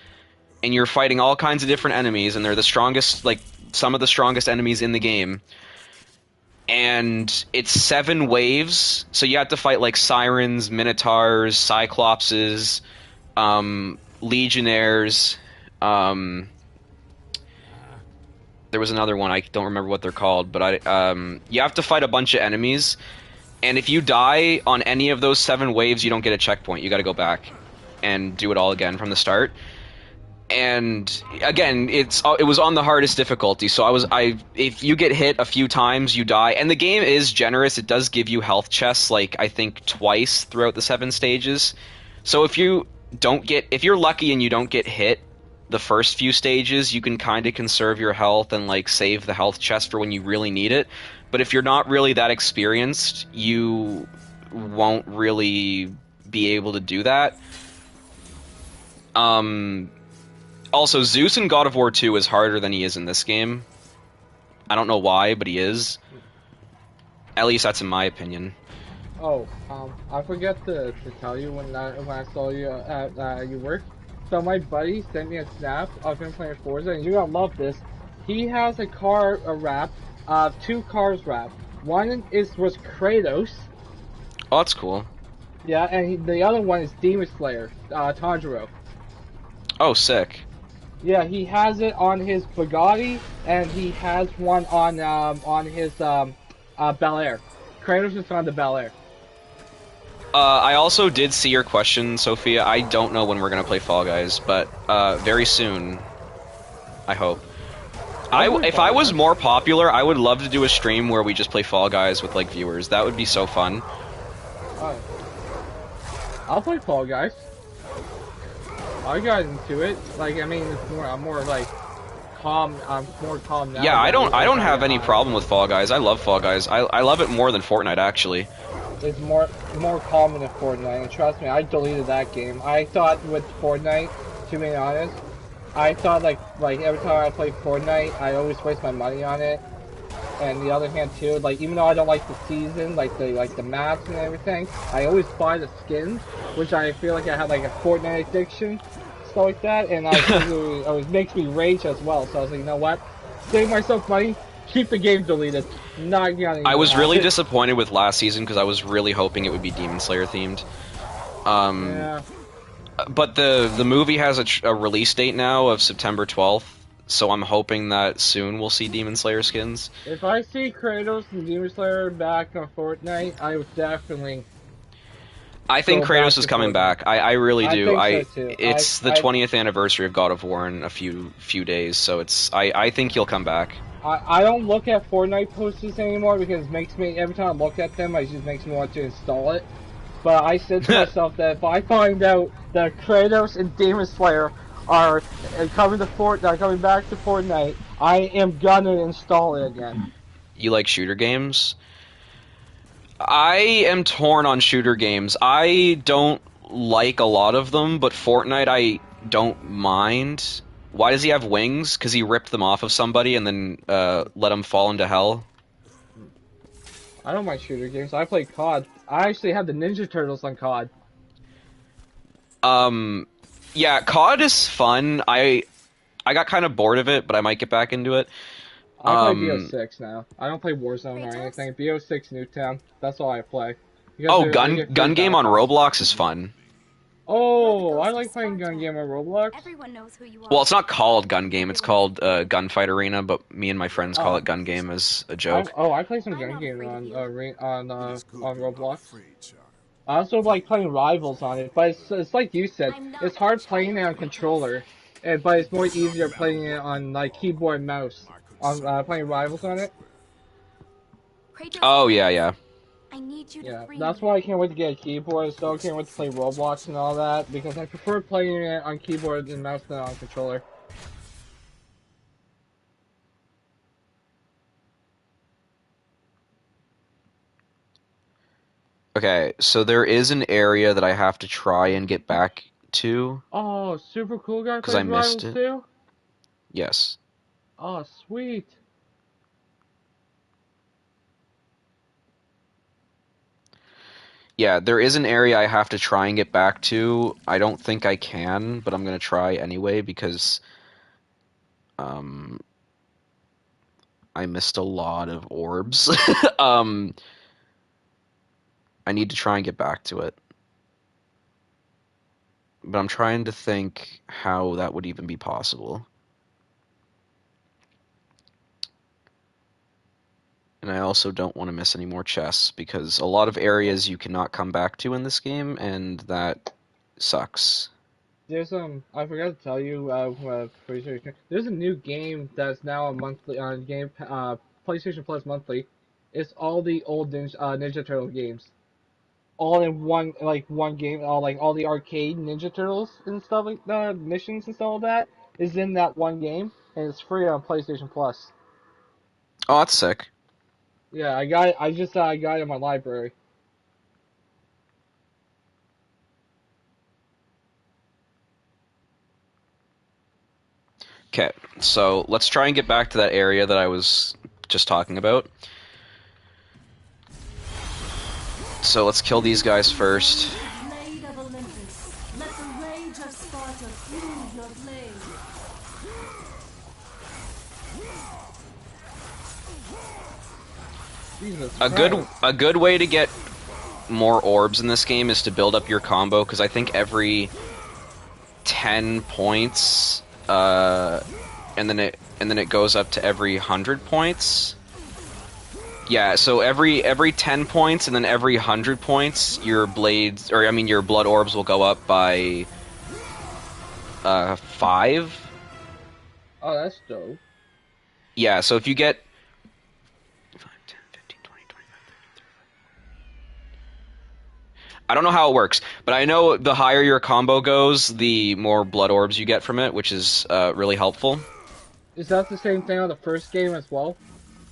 Speaker 2: and you're fighting all kinds of different enemies, and they're the strongest, like some of the strongest enemies in the game. And it's 7 waves, so you have to fight like sirens, minotaurs, cyclopses, legionnaires. There was another one, I don't remember what they're called, but you have to fight a bunch of enemies, and if you die on any of those 7 waves, you don't get a checkpoint. You gotta go back and do it all again from the start. And again, it was on the hardest difficulty, so if you get hit a few times, you die. And the game is generous. It does give you health chests, like I think twice throughout the 7 stages. So if you're lucky and you don't get hit the first few stages, you can kind of conserve your health and like save the health chest for when you really need it. But if you're not really that experienced, you won't really be able to do that. Also, Zeus in God of War 2 is harder than he is in this game. I don't know why, but he is. At least that's in my opinion.
Speaker 1: Oh, I forgot to tell you when I saw you at your work. So my buddy sent me a snap of him playing Forza, and you're gonna love this. He has a car wrap, 2 cars wrapped. One was Kratos.
Speaker 2: Oh, that's cool.
Speaker 1: Yeah, and the other one is Demon Slayer, Tanjiro.
Speaker 2: Oh, sick.
Speaker 1: Yeah, he has it on his Bugatti, and he has one on his Bel Air. Kratos is on the Bel Air.
Speaker 2: I also did see your question, Sophia. I don't know when we're gonna play Fall Guys, but very soon. I hope. If I was more popular, I would love to do a stream where we just play Fall Guys with like viewers. That would be so fun.
Speaker 1: I'll play Fall Guys. I got into it. Like, I mean, I'm more like calm. I'm more calm now.
Speaker 2: Yeah, I don't have any problem with Fall Guys. I love Fall Guys. I love it more than Fortnite, actually.
Speaker 1: It's more calm than Fortnite, and trust me, I deleted that game. I thought with Fortnite, to be honest, I thought like every time I play Fortnite, I always waste my money on it. And the other hand too, like even though I don't like the season, like the maps and everything, I always buy the skins, which I feel like I had like a Fortnite addiction, stuff like that, and it always makes me rage as well. So I was like, you know what, save myself money, keep the game deleted. Not gonna.
Speaker 2: I was really disappointed with last season because I was really hoping it would be Demon Slayer themed.
Speaker 1: Yeah.
Speaker 2: But the movie has a release date now of September 12th. So I'm hoping that soon we'll see Demon Slayer skins.
Speaker 1: If I see Kratos and Demon Slayer back on Fortnite, I would definitely.
Speaker 2: I think Kratos is coming back. I really do.
Speaker 1: I think so too.
Speaker 2: It's the 20th anniversary of God of War in a few days, so I think he'll come back.
Speaker 1: I don't look at Fortnite posters anymore because it makes me, every time I look at them, it just makes me want to install it. But I said to myself that if I find out that Kratos and Demon Slayer are coming back to Fortnite, I am gonna install it again.
Speaker 2: You like shooter games? I am torn on shooter games. I don't like a lot of them, but Fortnite I don't mind. Why does he have wings? Because he ripped them off of somebody and then let them fall into hell?
Speaker 1: I don't mind shooter games. I play COD. I actually have the Ninja Turtles on COD.
Speaker 2: Yeah, COD is fun. I got kind of bored of it, but I might get back into it.
Speaker 1: I play BO6 now. I don't play Warzone or
Speaker 3: Kratos?
Speaker 1: anything. BO6 Nuketown. That's all I play. Because
Speaker 2: Oh,
Speaker 1: I get
Speaker 2: gun
Speaker 1: free
Speaker 2: game on
Speaker 1: battle pass.
Speaker 2: Roblox is fun.
Speaker 1: Oh, I like playing gun game on Roblox.
Speaker 3: Everyone knows who you are.
Speaker 2: Well, it's not called gun game. It's called Gunfight Arena, but me and my friends call
Speaker 1: Oh.
Speaker 2: it gun game as a joke.
Speaker 1: I play some
Speaker 3: I'm
Speaker 1: gun
Speaker 3: not
Speaker 1: game
Speaker 3: afraid of you.
Speaker 1: on Roblox.
Speaker 4: Afraid, child.
Speaker 1: I also like playing Rivals on it, but it's like you said,
Speaker 3: I'm not
Speaker 1: it's hard
Speaker 3: a
Speaker 1: playing it on
Speaker 3: child.
Speaker 1: controller, but it's more easier playing it on like keyboard and mouse. On playing Rivals on it.
Speaker 3: Kratos,
Speaker 2: Oh yeah.
Speaker 3: I need you to
Speaker 1: Yeah,
Speaker 3: free
Speaker 1: that's
Speaker 3: me.
Speaker 1: why I can't wait to get a keyboard. So I can't wait to play Roblox and all that because I prefer playing it on keyboard and mouse than on controller.
Speaker 2: Okay, so there is an area that I have to try and get back to.
Speaker 1: Oh, super cool guy
Speaker 2: 'Cause
Speaker 1: plays
Speaker 2: I missed
Speaker 1: Rivals
Speaker 2: it.
Speaker 1: too.
Speaker 2: Yes.
Speaker 1: Oh, sweet.
Speaker 2: Yeah, there is an area I have to try and get back to. I don't think I can, but I'm gonna try anyway because I missed a lot of orbs. um I need to try and get back to it. But I'm trying to think how that would even be possible. And I also don't want to miss any more chests because a lot of areas you cannot come back to in this game, and that sucks.
Speaker 1: There's I forgot to tell you, PlayStation. There's a new game that's now a monthly on PlayStation Plus monthly. It's all the old Ninja Turtle games, all in one game. All the arcade Ninja Turtles and stuff like that, missions and stuff like that is in that one game, and it's free on PlayStation Plus.
Speaker 2: Oh, that's sick.
Speaker 1: Yeah, I got it. I got it in my library.
Speaker 2: Okay, so let's try and get back to that area that I was just talking about. So let's kill these guys first.
Speaker 6: Blade of Olympus, let the rage of Sparta fuel your blade.
Speaker 1: Jesus
Speaker 2: A
Speaker 1: Christ.
Speaker 2: good way to get more orbs in this game is to build up your combo, because I think every 10 points, and then it goes up to every 100 points. Yeah, so every 10 points and then every 100 points, your blades, or I mean your blood orbs will go up by 5.
Speaker 1: Oh, that's dope.
Speaker 2: Yeah, so if you get 5, 10, 15, 20, 25, 30, 35. I don't know how it works, but I know the higher your combo goes, the more blood orbs you get from it, which is really helpful.
Speaker 1: Is that the same thing on the first game as well?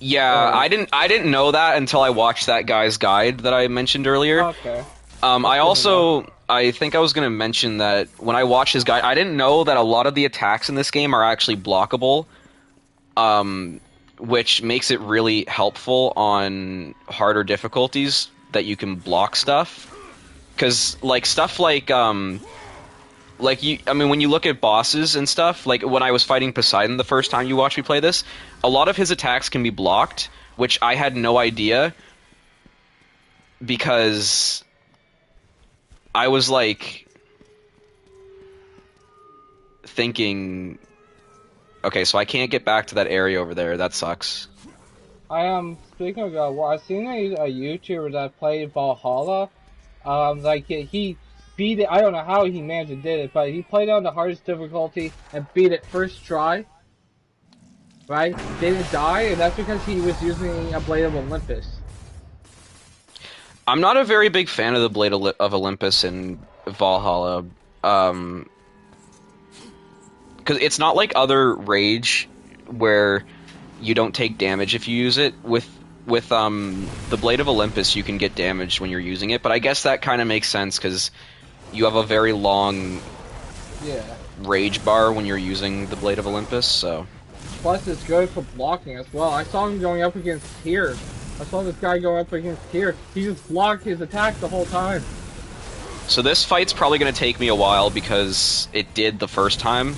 Speaker 2: Yeah, I didn't know that until I watched that guy's guide that I mentioned earlier.
Speaker 1: Okay.
Speaker 2: I think I was going to mention that when I watched his guide, I didn't know that a lot of the attacks in this game are actually blockable, which makes it really helpful on harder difficulties that you can block stuff. Because stuff like when you look at bosses and stuff, like when I was fighting Poseidon the first time you watched me play this, a lot of his attacks can be blocked, which I had no idea, because I was thinking, okay, so I can't get back to that area over there. That sucks.
Speaker 1: I am speaking of well, I've seen a YouTuber that played Valhalla. He beat it. I don't know how he managed to did it, but he played on the hardest difficulty and beat it first try. Right? Didn't die, and that's because he was using a Blade of Olympus.
Speaker 2: I'm not a very big fan of the Blade of Olympus in Valhalla, because it's not like other Rage where you don't take damage if you use it. With the Blade of Olympus, you can get damaged when you're using it, but I guess that kind of makes sense because you have a very long rage bar when you're using the Blade of Olympus, so...
Speaker 1: Plus, it's good for blocking as well. I saw him going up against Tyr I saw this guy go up against here. He just blocked his attack the whole time.
Speaker 2: So this fight's probably going to take me a while because it did the first time.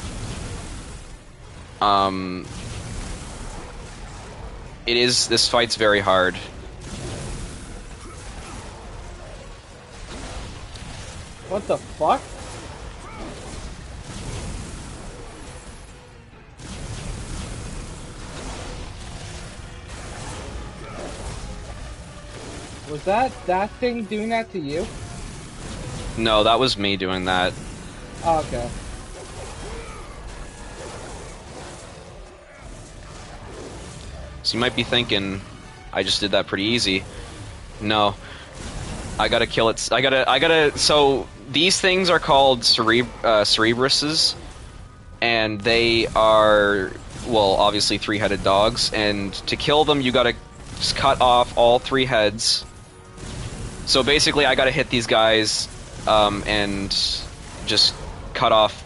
Speaker 2: This fight's very hard.
Speaker 1: What the fuck? Was that thing doing that to you?
Speaker 2: No, that was me doing that.
Speaker 1: Oh, okay.
Speaker 2: So you might be thinking, I just did that pretty easy. No. I gotta kill it. So, these things are called Cerebruses, and they are, well, obviously three-headed dogs, and to kill them you gotta just cut off all 3 heads. So basically I gotta hit these guys, and just cut off,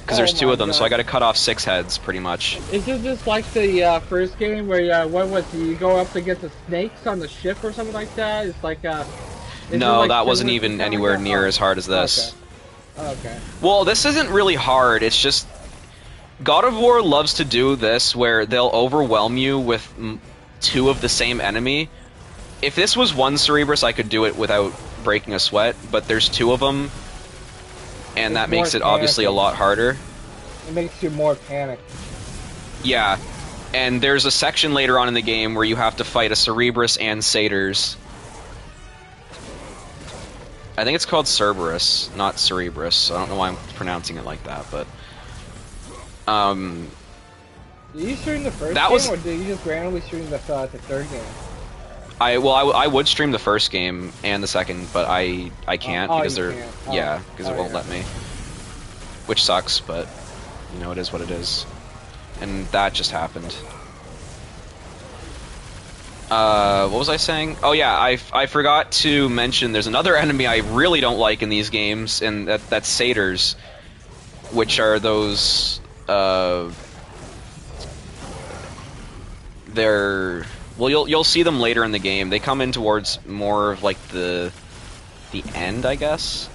Speaker 2: because there's 2 of them, so I gotta cut off 6 heads, pretty much.
Speaker 1: Is it just like the first game where what was it, you go up against the snakes on the ship or something like that? It's like
Speaker 2: No, that wasn't even anywhere near as hard as this.
Speaker 1: Okay.
Speaker 2: Well, this isn't really hard, it's just God of War loves to do this where they'll overwhelm you with 2 of the same enemy. If this was 1 Cerebrus, I could do it without breaking a sweat, but there's 2 of them, and that makes it obviously a lot harder.
Speaker 1: It makes you more panicked.
Speaker 2: Yeah, and there's a section later on in the game where you have to fight a Cerebrus and Satyrs. I think it's called Cerberus, not Cerebrus. I don't know why I'm pronouncing it like that, but
Speaker 1: Did you stream the first
Speaker 2: that
Speaker 1: game,
Speaker 2: was...
Speaker 1: or did you just randomly stream the third game?
Speaker 2: I would stream the first game and the second, but I can't because they're because it won't let me, which sucks. But you know, it is what it is, and that just happened. What was I saying? Oh yeah, I forgot to mention there's another enemy I really don't like in these games, and that's Satyrs, which are those they're... Well, you'll see them later in the game. They come in towards more of like the end, I guess.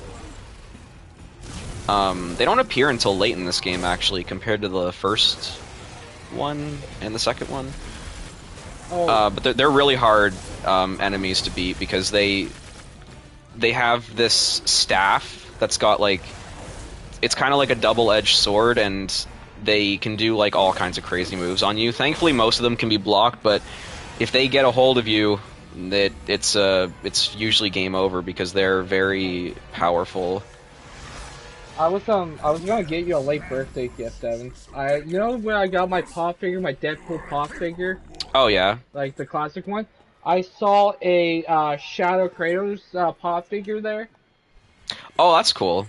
Speaker 2: They don't appear until late in this game, actually, compared to the first one and the second one.
Speaker 1: Oh.
Speaker 2: But they're really hard enemies to beat because they have this staff that's got like... It's kind of like a double-edged sword, and they can do like all kinds of crazy moves on you. Thankfully, most of them can be blocked, but if they get a hold of you, it's usually game over because they're very powerful.
Speaker 1: I was gonna get you a late birthday gift, Evan. You know when I got my pop figure, my Deadpool pop figure?
Speaker 2: Oh yeah.
Speaker 1: Like the classic one? I saw a Shadow Kratos pop figure there.
Speaker 2: Oh, that's cool.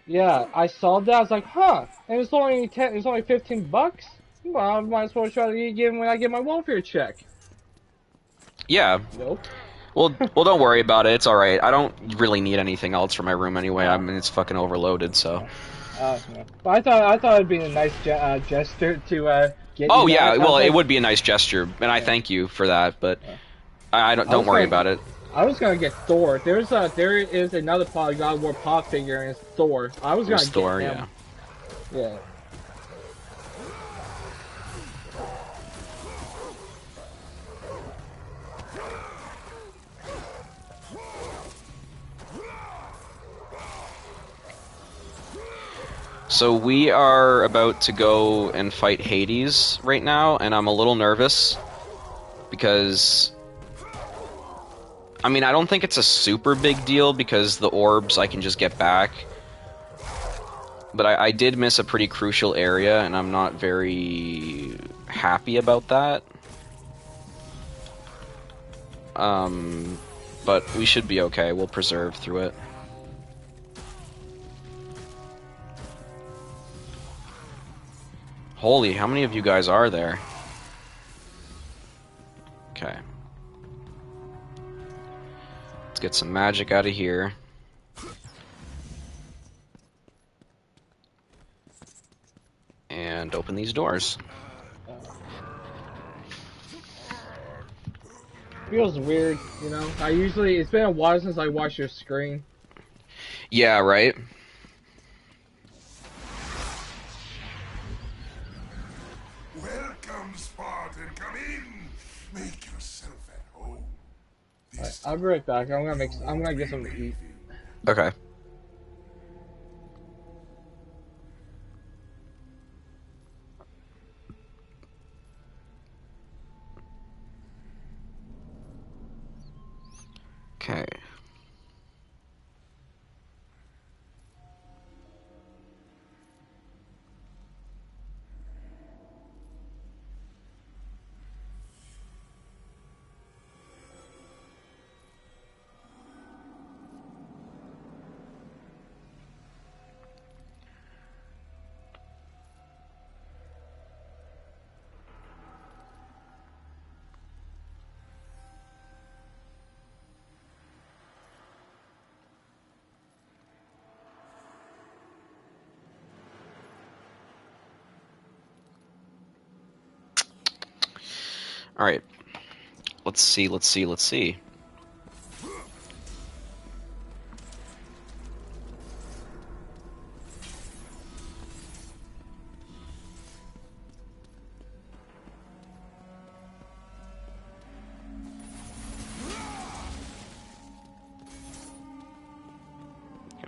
Speaker 1: Yeah, I saw that. I was like, huh? And it's only $15. Well, I might as well try to get when I get my welfare check.
Speaker 2: Yeah.
Speaker 1: Nope.
Speaker 2: Well, don't worry about it. It's all right. I don't really need anything else for my room anyway. I mean, it's fucking overloaded, so.
Speaker 1: No. But I thought it'd be a nice gesture to get.
Speaker 2: Oh
Speaker 1: you
Speaker 2: yeah,
Speaker 1: that.
Speaker 2: well,
Speaker 1: Like,
Speaker 2: it would be a nice gesture, and I thank you for that. But I don't worry about it.
Speaker 1: I was gonna get Thor. There is another God of War pop figure, and it's Thor. I was gonna get
Speaker 2: Thor,
Speaker 1: him. Yeah.
Speaker 2: So we are about to go and fight Hades right now, and I'm a little nervous because, I mean, I don't think it's a super big deal because the orbs I can just get back, but I did miss a pretty crucial area, and I'm not very happy about that. But we should be okay. We'll preserve through it. Holy, how many of you guys are there? Okay. Let's get some magic out of here. And open these doors.
Speaker 1: Feels weird, you know. It's been a while since I watched your screen.
Speaker 2: Yeah, right?
Speaker 4: Welcome, Spartan. Come in. Make yourself at home. This
Speaker 1: I'll be right back. I'm gonna get something to eat.
Speaker 2: Okay. Okay. All right. Let's see. I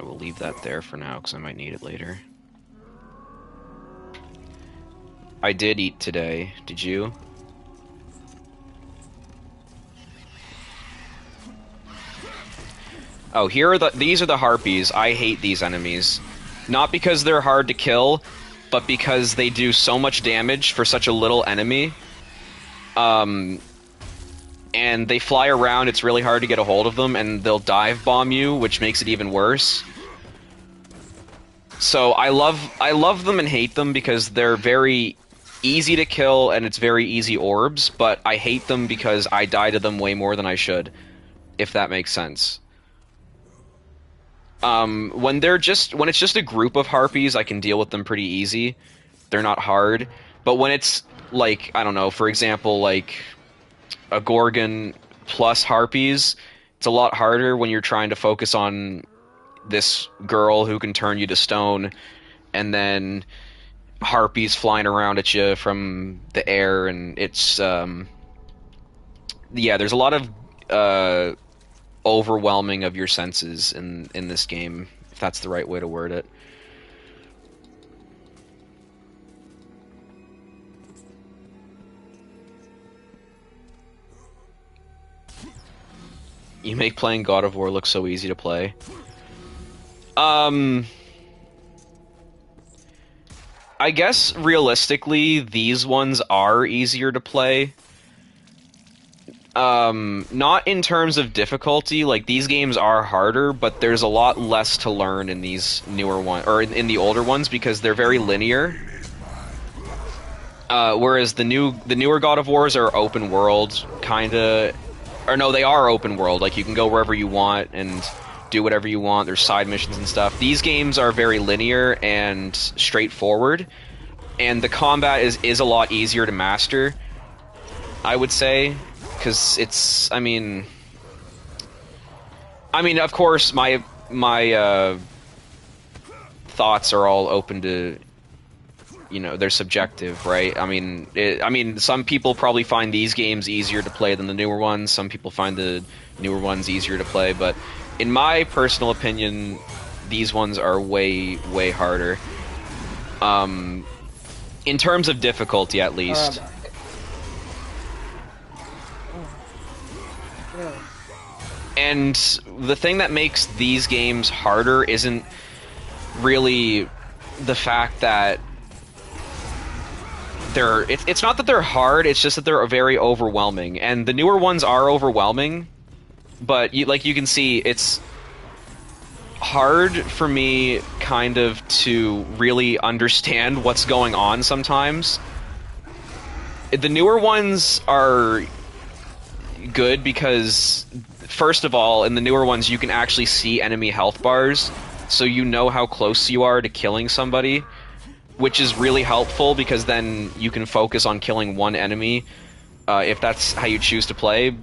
Speaker 2: will leave that there for now because I might need it later. I did eat today. Did you? Oh, these are the harpies. I hate these enemies. Not because they're hard to kill, but because they do so much damage for such a little enemy. And they fly around, it's really hard to get a hold of them, and they'll dive bomb you, which makes it even worse. So I love them and hate them because they're very easy to kill and it's very easy orbs, but I hate them because I die to them way more than I should, if that makes sense. When it's just a group of harpies, I can deal with them pretty easy. They're not hard. But when it's like, I don't know, for example, like a Gorgon plus harpies, it's a lot harder when you're trying to focus on this girl who can turn you to stone, and then harpies flying around at you from the air, and it's yeah, there's a lot of overwhelming of your senses in this game, if that's the right way to word it. You make playing God of War look so easy to play. I guess realistically, these ones are easier to play. Not in terms of difficulty, like these games are harder, but there's a lot less to learn in these newer ones, or in the older ones, because they're very linear. Whereas the newer God of Wars are open world, kinda, or no, they are open world. Like you can go wherever you want and do whatever you want. There's side missions and stuff. These games are very linear and straightforward, and the combat is a lot easier to master, I would say, because it's, I mean, of course, my thoughts are all open to, you know, they're subjective, right? I mean, some people probably find these games easier to play than the newer ones. Some people find the newer ones easier to play, but in my personal opinion, these ones are way, way harder. In terms of difficulty, at least. And the thing that makes these games harder isn't really the fact that it's not that they're hard, it's just that they're very overwhelming. And the newer ones are overwhelming, but you can see, it's hard for me kind of to really understand what's going on sometimes. The newer ones are good because, first of all, in the newer ones you can actually see enemy health bars, so you know how close you are to killing somebody, which is really helpful because then you can focus on killing one enemy if that's how you choose to play.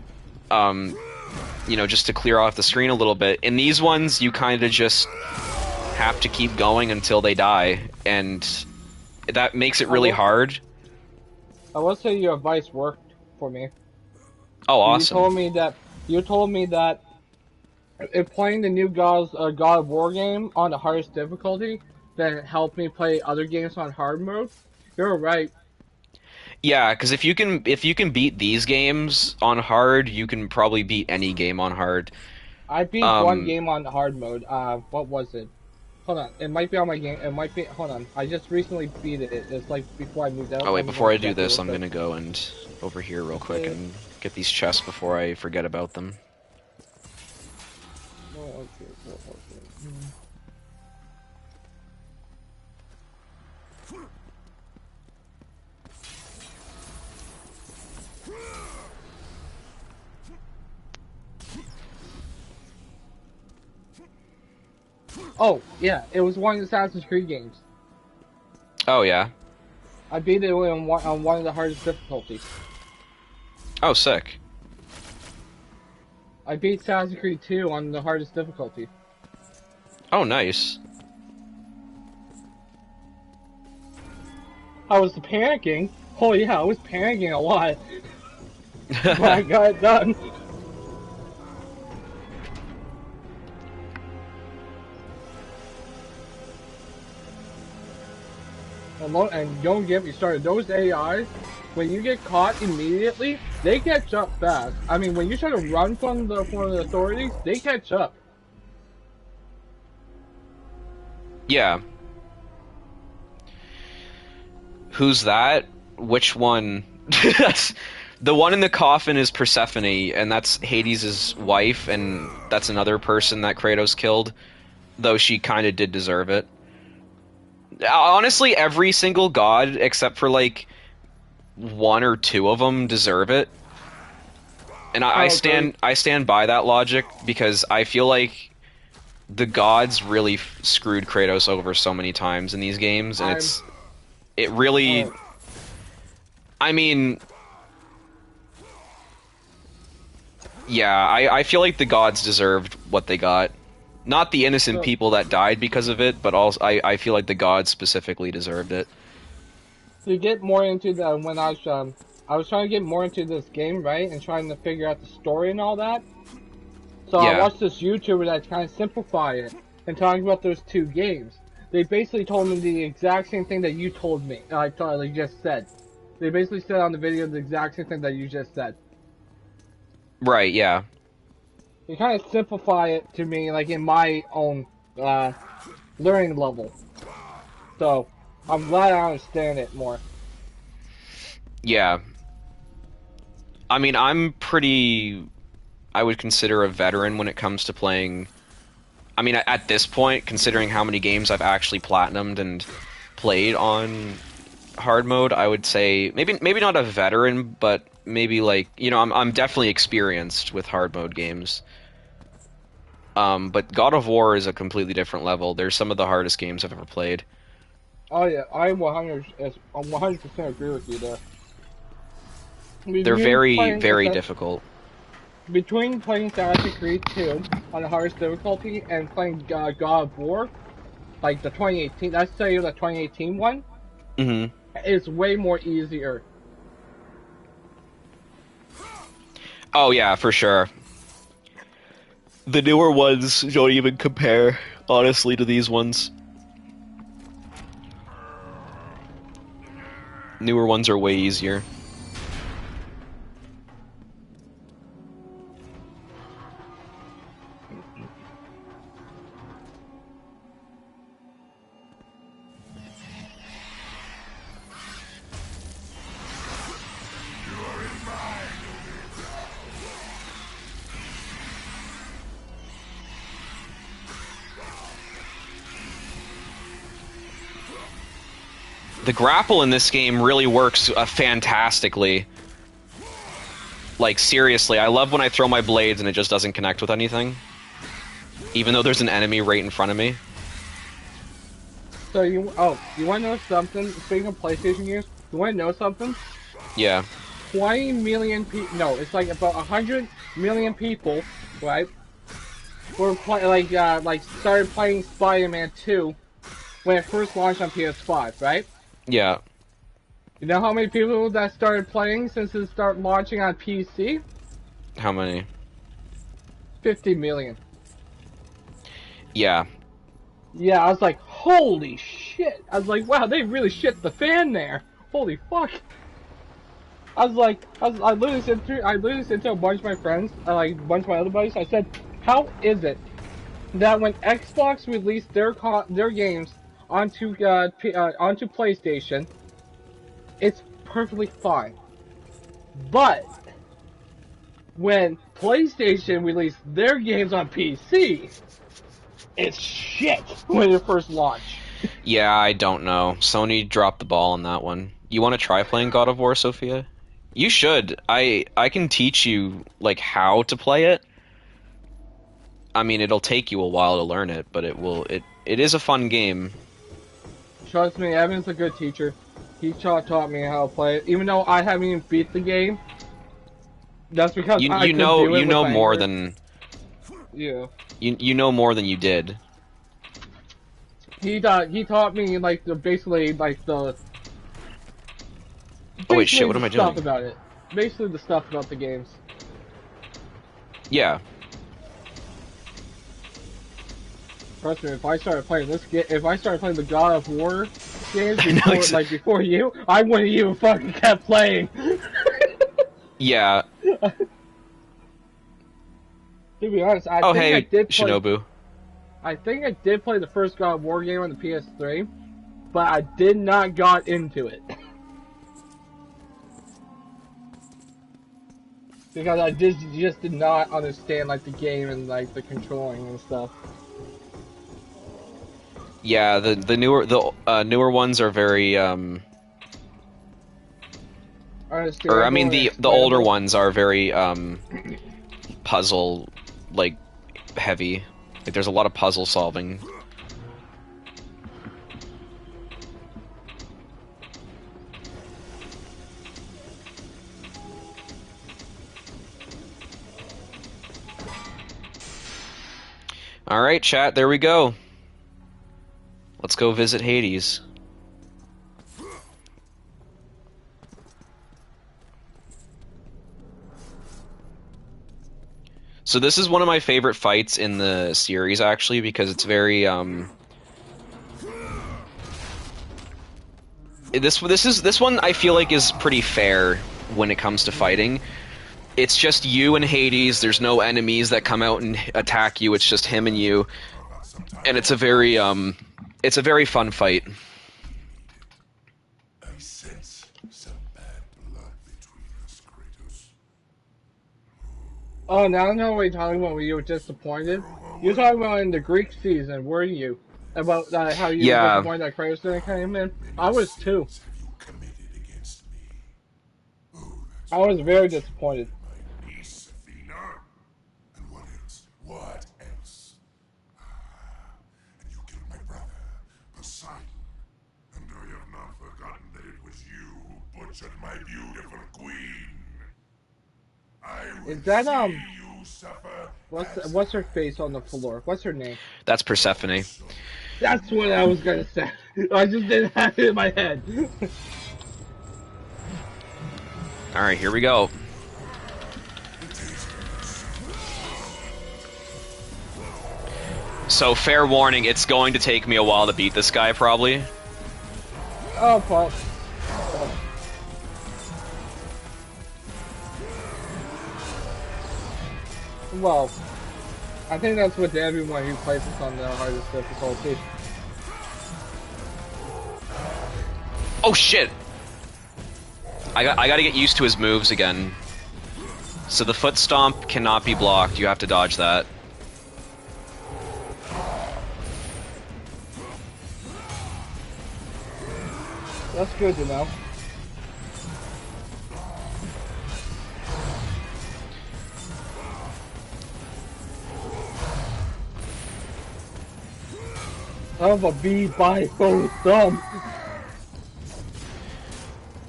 Speaker 2: You know, just to clear off the screen a little bit. In these ones, you kind of just have to keep going until they die, and that makes it really hard.
Speaker 1: I will say your advice worked for me.
Speaker 2: Oh, awesome.
Speaker 1: You told me that if playing the new God of War game on the hardest difficulty, then it helped me play other games on hard mode. You're right.
Speaker 2: Yeah, because if you can beat these games on hard, you can probably beat any game on hard.
Speaker 1: I beat one game on hard mode. What was it? Hold on, it might be on my game. It might be. Hold on, I just recently beat it. It's like before I moved out.
Speaker 2: Oh wait, before I do this, I'm gonna go and over here real quick and get these chests before I forget about them.
Speaker 1: Oh, yeah, it was one of the Assassin's Creed games.
Speaker 2: Oh yeah.
Speaker 1: I beat it on one of the hardest difficulties.
Speaker 2: Oh, sick.
Speaker 1: I beat Assassin's Creed 2 on the hardest difficulty.
Speaker 2: Oh, nice.
Speaker 1: I was panicking. Oh yeah, I was panicking a lot. But I got it done. And don't get me started. Those AIs, when you get caught immediately, they catch up fast. I mean, when you try to run from the authorities, they catch up.
Speaker 2: Yeah. Who's that? Which one? That's the one in the coffin is Persephone, and that's Hades' wife, and that's another person that Kratos killed, though she kind of did deserve it. Honestly, every single god except for like one or two of them deserve it, and I stand by that logic because I feel like the gods really screwed Kratos over so many times in these games, and it really. I mean, yeah, I feel like the gods deserved what they got. Not the innocent people that died because of it, but also I feel like the gods specifically deserved it.
Speaker 1: To get more into the when I was trying to get more into this game, right, and trying to figure out the story and all that. So
Speaker 2: Yeah.
Speaker 1: I watched this YouTuber that kind of simplified it and talking about those two games. They basically told me the exact same thing that you told me. I totally just said. They basically said on the video the exact same thing that you just said.
Speaker 2: Right, yeah.
Speaker 1: You kind of simplify it to me, like in my own learning level. So I'm glad I understand it more.
Speaker 2: Yeah. I mean, I'm pretty... I would consider a veteran when it comes to playing... I mean, at this point, considering how many games I've actually platinumed and played on hard mode, I would say maybe not a veteran, but maybe like, you know, I'm definitely experienced with hard mode games. But God of War is a completely different level. They're some of the hardest games I've ever played.
Speaker 1: Oh yeah, I 100% agree with you there.
Speaker 2: They're very difficult.
Speaker 1: Between playing Assassin's Creed 2 on the hardest difficulty and playing God of War, like the 2018, let's say the 2018 one, is way more easier.
Speaker 2: Oh yeah, for sure. The newer ones don't even compare, honestly, to these ones. Newer ones are way easier. The grapple in this game really works fantastically. Like, seriously, I love when I throw my blades and it just doesn't connect with anything. Even though there's an enemy right in front of me.
Speaker 1: So you want to know something? Speaking of PlayStation games, you want to know something?
Speaker 2: Yeah.
Speaker 1: 20 million people. No, it's like about 100 million people, right? Were started playing Spider-Man 2 when it first launched on PS5, right?
Speaker 2: Yeah.
Speaker 1: You know how many people that started playing since it started launching on PC?
Speaker 2: How many?
Speaker 1: 50 million.
Speaker 2: Yeah.
Speaker 1: Yeah, I was like, holy shit! I was like, wow, they really shit the fan there. Holy fuck! I literally said to a bunch of my friends, like a bunch of my other buddies, I said, how is it that when Xbox released their games onto onto PlayStation, it's perfectly fine, but when PlayStation released their games on PC, it's shit when it first launched.
Speaker 2: Yeah, I don't know. Sony dropped the ball on that one. You want to try playing God of War, Sophia? You should. I can teach you like how to play it. I mean, it'll take you a while to learn it, but it is a fun game.
Speaker 1: Trust me, Evan's a good teacher. He taught me how to play it, even though I haven't even beat the game. That's because
Speaker 2: You
Speaker 1: I
Speaker 2: you
Speaker 1: could
Speaker 2: know
Speaker 1: do it
Speaker 2: you
Speaker 1: with
Speaker 2: know
Speaker 1: my
Speaker 2: more
Speaker 1: anger.
Speaker 2: than
Speaker 1: Yeah.
Speaker 2: you know more than you did.
Speaker 1: He taught me like basically
Speaker 2: Oh wait, shit! What am I
Speaker 1: the stuff
Speaker 2: doing?
Speaker 1: about it. Basically the stuff about the games.
Speaker 2: Yeah.
Speaker 1: Trust me, if I started playing the God of War games
Speaker 2: I know
Speaker 1: before,
Speaker 2: exactly.
Speaker 1: like before you, I wouldn't even fucking kept playing.
Speaker 2: Yeah.
Speaker 1: To be honest, I
Speaker 2: Oh
Speaker 1: think I
Speaker 2: hey,
Speaker 1: did play.
Speaker 2: Shinobu.
Speaker 1: I think I did play the first God of War game on the PS3, but I did not got into it because I just did not understand like the game and like the controlling and stuff.
Speaker 2: Yeah, the newer ones are very or I
Speaker 1: Understandable
Speaker 2: mean
Speaker 1: and
Speaker 2: the older
Speaker 1: explainable.
Speaker 2: ones are very puzzle like heavy. Like there's a lot of puzzle solving. All right, chat, there we go. Let's go visit Hades. So this is one of my favorite fights in the series, actually, because it's very this one I feel like is pretty fair when it comes to fighting. It's just you and Hades. There's no enemies that come out and attack you. It's just him and you, and it's a very fun fight.
Speaker 4: I sense some bad blood between us, Kratos.
Speaker 1: Oh, now I know what you're talking about when you were disappointed. You're talking about in the Greek season, were you? About how you were
Speaker 2: Yeah.
Speaker 1: disappointed that Kratos didn't come in? I was too.
Speaker 4: Have you committed against me? Oh, that's
Speaker 1: I was very disappointed.
Speaker 4: my niece, Athena. And what else? What else? And you killed my brother, Poseidon. And I have not forgotten that it was you who butchered my beautiful queen. I will
Speaker 1: Is that,
Speaker 4: see you suffer.
Speaker 1: What's her face on the floor? What's her name?
Speaker 2: That's Persephone.
Speaker 1: That's what I was gonna say. I just didn't have it in my head.
Speaker 2: All right, here we go. So fair warning, it's going to take me a while to beat this guy, probably.
Speaker 1: Oh, fuck. Well, I think that's with everyone who plays this on the hardest difficulty.
Speaker 2: Oh shit! I gotta get used to his moves again. So the foot stomp cannot be blocked. You have to dodge that.
Speaker 1: That's good to know. Of a bee by both thumb.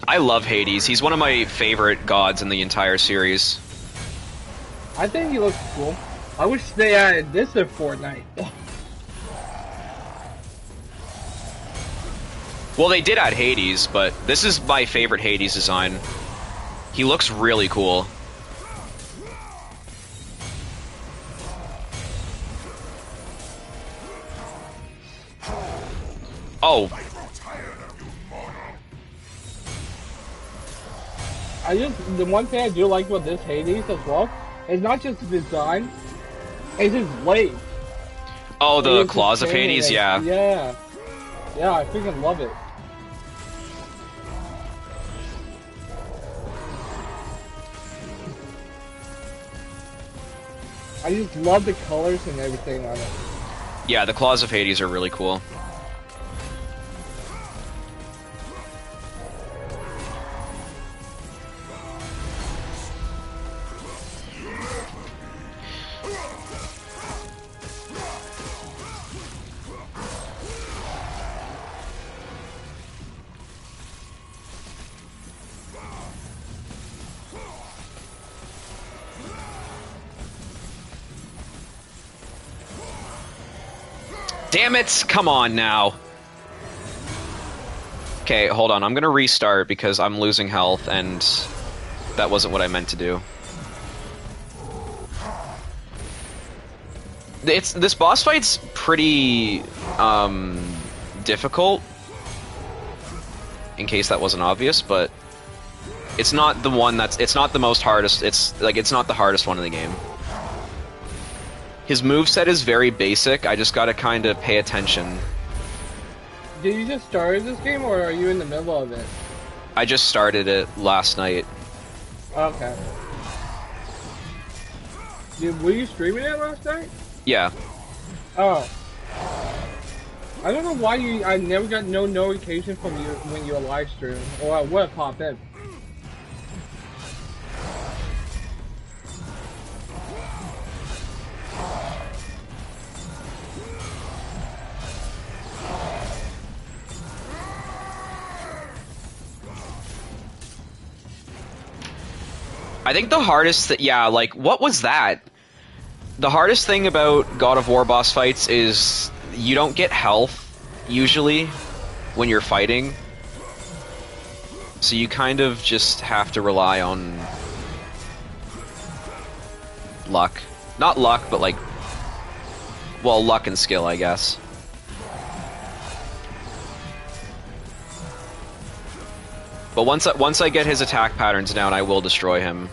Speaker 2: I love Hades. He's one of my favorite gods in the entire series.
Speaker 1: I think he looks cool. I wish they added this in Fortnite.
Speaker 2: Well, they did add Hades, but this is my favorite Hades design. He looks really cool. Oh.
Speaker 1: The one thing I do like about this Hades as well is not just the design, it's his blade.
Speaker 2: Oh, the claws of Hades, yeah.
Speaker 1: Yeah. Yeah, I freaking love it. I just love the colors and everything on it.
Speaker 2: Yeah, the claws of Hades are really cool. Damn it! Come on now. Okay, hold on. I'm gonna restart because I'm losing health, and that wasn't what I meant to do. This boss fight's pretty difficult. In case that wasn't obvious, but it's not the one it's not the most hardest. It's not the hardest one in the game. His moveset is very basic, I just gotta kinda pay attention.
Speaker 1: Did you just start this game, or are you in the middle of it?
Speaker 2: I just started it last night.
Speaker 1: Okay. Were you streaming it last night?
Speaker 2: Yeah.
Speaker 1: Oh. I don't know why I never got no notification from you when you were live streaming, or I would have popped in.
Speaker 2: I think the hardest what was that? The hardest thing about God of War boss fights is you don't get health, usually, when you're fighting. So you kind of just have to rely on luck. Not luck, but luck and skill, I guess. But once I get his attack patterns down, I will destroy him.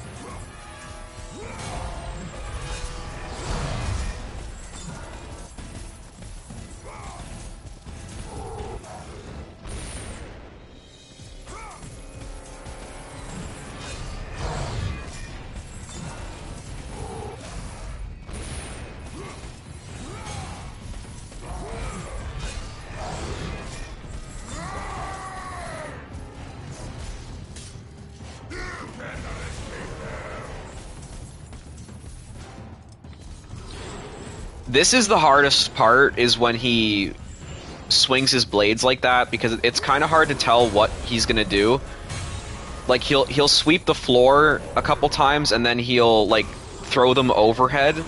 Speaker 2: This is the hardest part, is when he swings his blades like that, because it's kind of hard to tell what he's gonna do. Like, he'll sweep the floor a couple times, and then he'll, throw them overhead.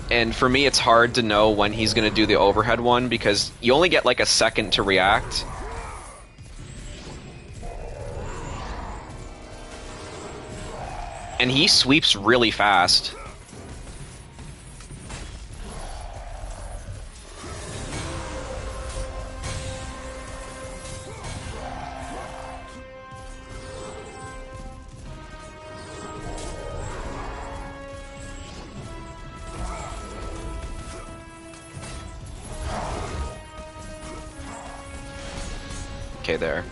Speaker 2: And for me, it's hard to know when he's gonna do the overhead one, because you only get, a second to react. And he sweeps really fast. Okay, there.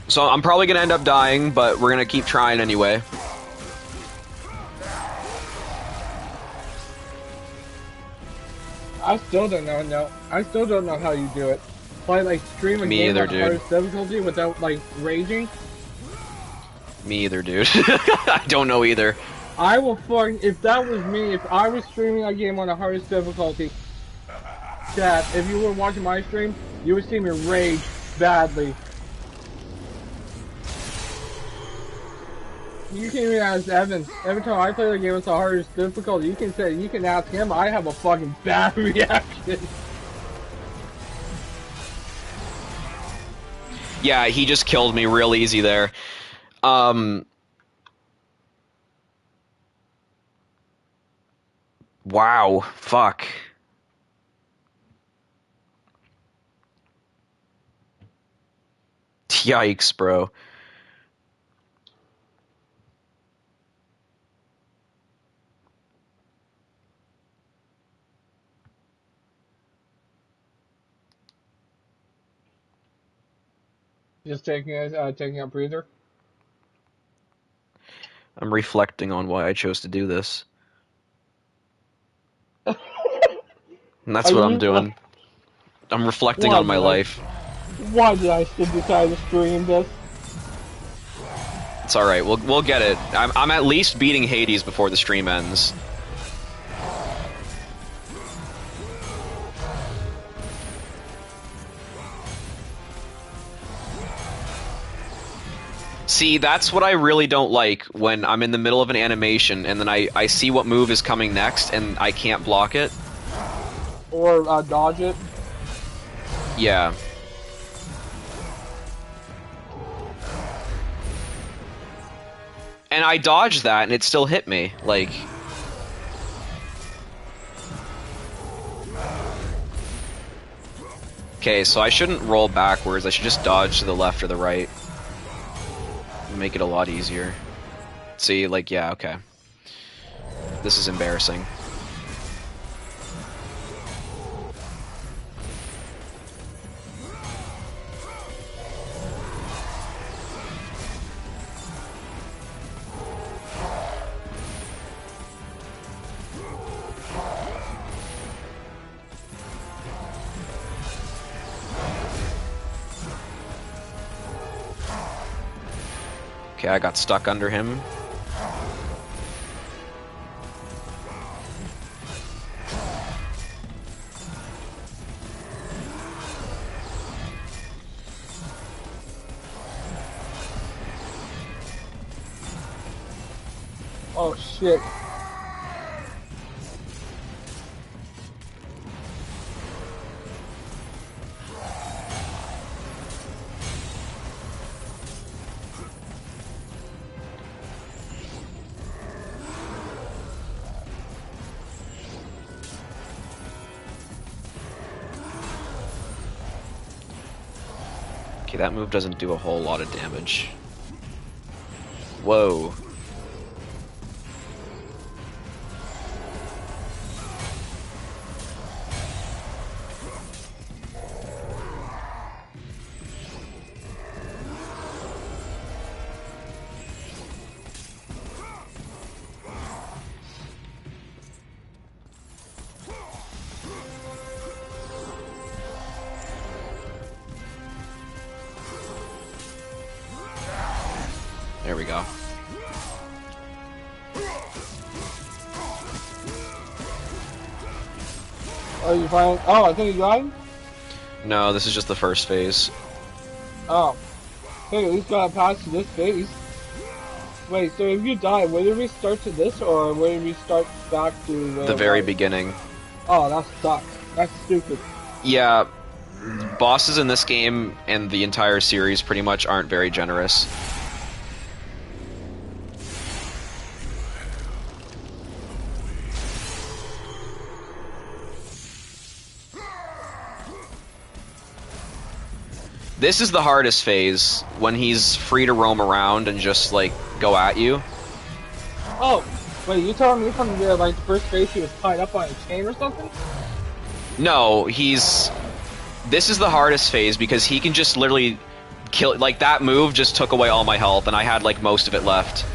Speaker 2: So I'm probably gonna end up dying, but we're gonna keep trying anyway.
Speaker 1: I still don't know. No, I still don't know how you do it. Play stream a game on hardest difficulty without raging.
Speaker 2: Me either, dude. I don't know either.
Speaker 1: I will if that was me, if I was streaming a game on the hardest difficulty, chat, if you were watching my stream, you would see me rage badly. You can even ask Evan. Every time I play the game, it's the hardest difficulty. You can ask him. I have a fucking bad reaction.
Speaker 2: Yeah, he just killed me real easy there. Wow, fuck. Yikes, bro.
Speaker 1: Just taking a breather.
Speaker 2: I'm reflecting on why I chose to do this. And that's
Speaker 1: Are
Speaker 2: what I'm
Speaker 1: you?
Speaker 2: doing. I'm reflecting
Speaker 1: Why
Speaker 2: on my
Speaker 1: did
Speaker 2: life.
Speaker 1: Why did I still decide to stream this?
Speaker 2: It's alright, we'll get it. I'm at least beating Hades before the stream ends. See, that's what I really don't like when I'm in the middle of an animation and then I see what move is coming next and I can't block it.
Speaker 1: Or dodge it.
Speaker 2: Yeah. And I dodged that and it still hit me. Like... Okay, so I shouldn't roll backwards. I should just dodge to the left or the right. Make it a lot easier. See, like, yeah, okay. This is embarrassing. Okay, I got stuck under him.
Speaker 1: Oh shit.
Speaker 2: Okay, that move doesn't do a whole lot of damage. Whoa. There we go.
Speaker 1: Oh, you finally. Oh, I think you died?
Speaker 2: No, this is just the first phase.
Speaker 1: Oh. Hey, at least gotta pass to this phase. Wait, so if you die, would it restart to this or would it restart back to
Speaker 2: The very beginning.
Speaker 1: Oh, that sucks. That's stupid.
Speaker 2: Yeah, bosses in this game and the entire series pretty much aren't very generous. This is the hardest phase, when he's free to roam around and just, like, go at you.
Speaker 1: Oh, wait, you telling me from the, like, the first phase he was tied up on a chain or something?
Speaker 2: No, he's... This is the hardest phase because he can just literally kill... Like, that move just took away all my health, and I had, like, most of it left.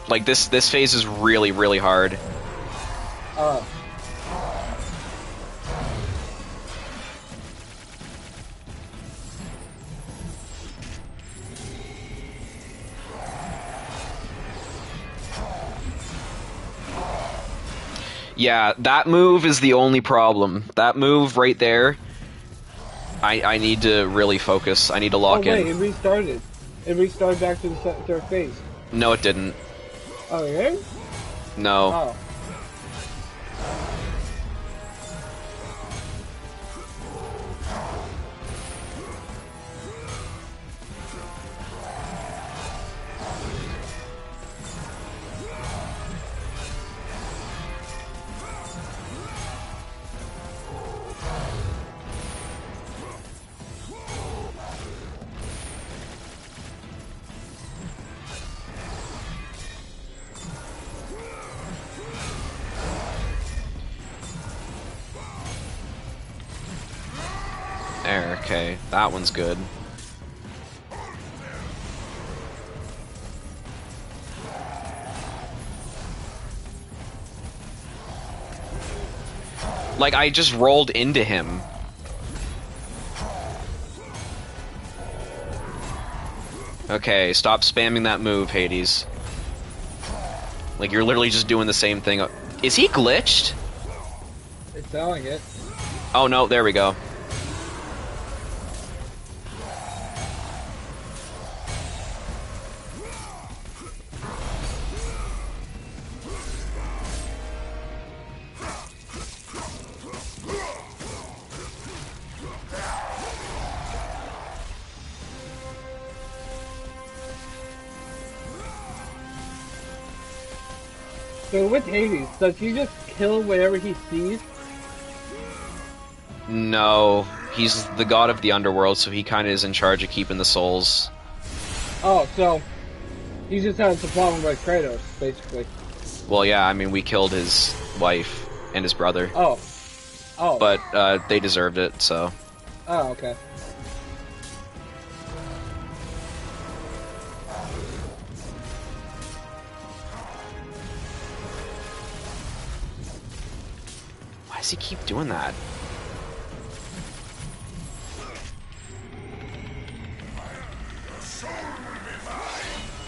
Speaker 2: Like, this phase is really, really hard. Yeah, that move is the only problem. That move right there, I need to really focus. I need to lock
Speaker 1: wait,
Speaker 2: in.
Speaker 1: it restarted. It restarted back to the third phase.
Speaker 2: No, it didn't.
Speaker 1: Oh, yeah?
Speaker 2: No.
Speaker 1: Oh.
Speaker 2: There, okay. That one's good. Like, I just rolled into him. Okay, stop spamming that move, Hades. Like, you're literally just doing the same thing. Is he glitched?
Speaker 1: It's selling it.
Speaker 2: Oh no, there we go.
Speaker 1: So with Hades, does he just kill whatever he sees?
Speaker 2: No, he's the god of the underworld, so he kind of is in charge of keeping the souls.
Speaker 1: Oh, so he just has a problem with Kratos, basically.
Speaker 2: Well, yeah, I mean, we killed his wife and his brother,
Speaker 1: Oh. Oh.
Speaker 2: but they deserved it, so.
Speaker 1: Oh, okay.
Speaker 2: Why does he keep doing that?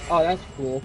Speaker 1: Oh, that's cool.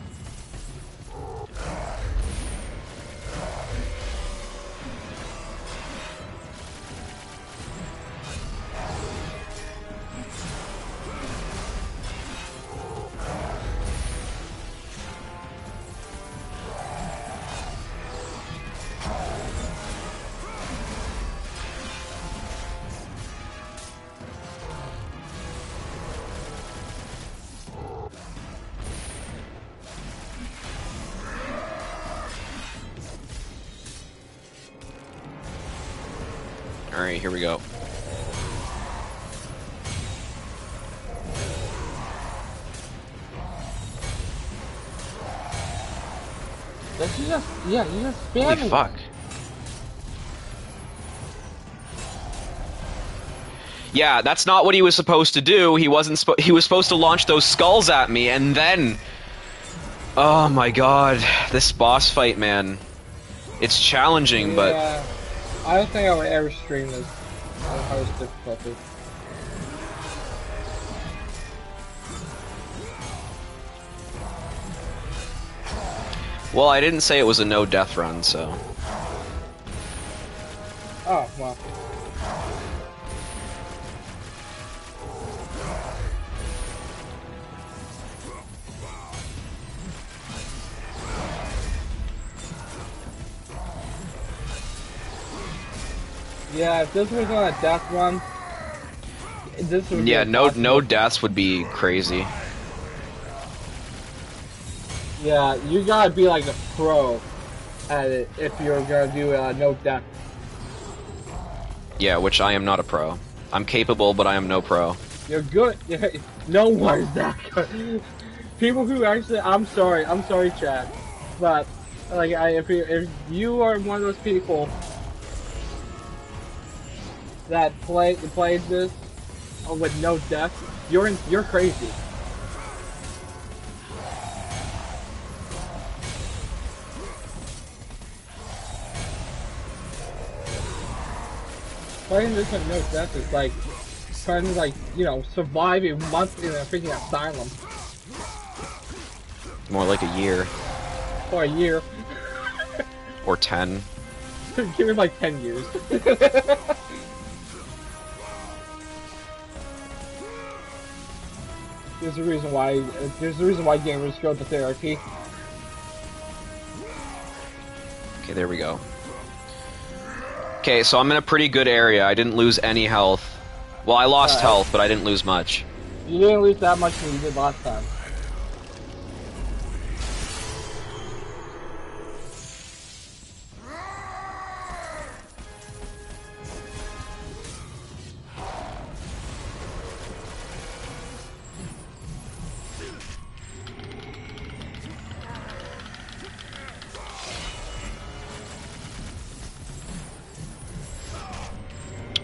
Speaker 2: Alright, here we go.
Speaker 1: That's just, yeah, you just
Speaker 2: Holy
Speaker 1: spamming.
Speaker 2: fuck. Yeah, that's not what he was supposed to do. He wasn't he was supposed to launch those skulls at me, and then... Oh my god. This boss fight, man. It's challenging, but...
Speaker 1: Yeah, I don't think I would ever stream this on hardest difficulty.
Speaker 2: Well, I didn't say it was a no-death run, so...
Speaker 1: Oh, well. Yeah, if this was on a death run, this would be
Speaker 2: Yeah, no
Speaker 1: impossible.
Speaker 2: deaths would be crazy.
Speaker 1: Yeah, you gotta be like a pro at it if you're gonna do no death.
Speaker 2: Yeah, which I am not a pro. I'm capable, but I am no pro.
Speaker 1: You're good. No one's that good. People who actually, I'm sorry, Chad, but like, if you are one of those people that played this with no death, you're crazy. Playing this with no death is like trying to, like, you know, survive a month in a freaking asylum.
Speaker 2: More like a year.
Speaker 1: For a year.
Speaker 2: Or 10.
Speaker 1: Give me like 10 years. There's a reason why. There's a reason why gamers go to therapy.
Speaker 2: Okay, there we go. Okay, so I'm in a pretty good area. I didn't lose any health. Well, I lost
Speaker 1: Alright.
Speaker 2: health, but I didn't lose much.
Speaker 1: You didn't lose that much than you did last time.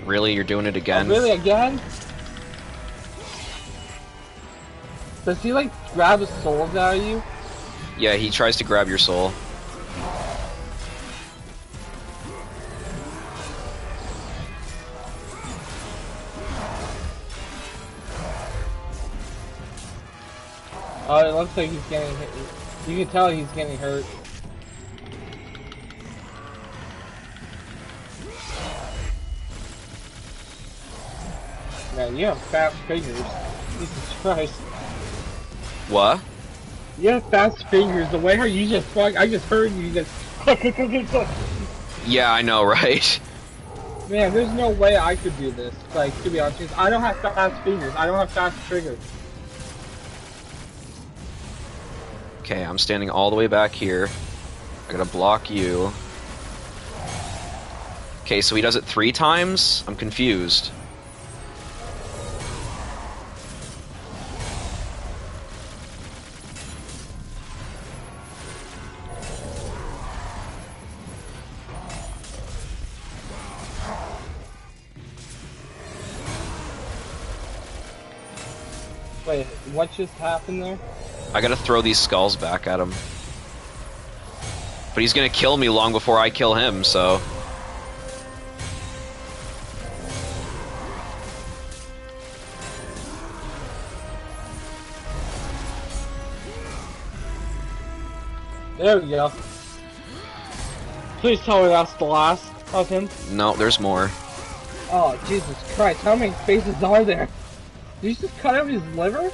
Speaker 2: Really, you're doing it
Speaker 1: Oh,
Speaker 2: again?
Speaker 1: really, again? Does he like grab the souls out of you?
Speaker 2: Yeah, he tries to grab your soul.
Speaker 1: Oh, it looks like he's getting hit. You can tell he's getting hurt. Man, you have fast fingers. Jesus Christ.
Speaker 2: What?
Speaker 1: You have fast fingers. The way how you just fuck, I just heard you just.
Speaker 2: Yeah, I know, right?
Speaker 1: Man, there's no way I could do this. Like, to be honest, with you, I don't have fast fingers. I don't have fast triggers.
Speaker 2: Okay, I'm standing all the way back here. I gotta block you. Okay, so he does it 3 times? I'm confused.
Speaker 1: Wait, what just happened there?
Speaker 2: I gotta throw these skulls back at him. But he's gonna kill me long before I kill him, so...
Speaker 1: There we go. Please tell me that's the last of him.
Speaker 2: No, there's more.
Speaker 1: Oh, Jesus Christ, how many faces are there? Did you just cut out his liver?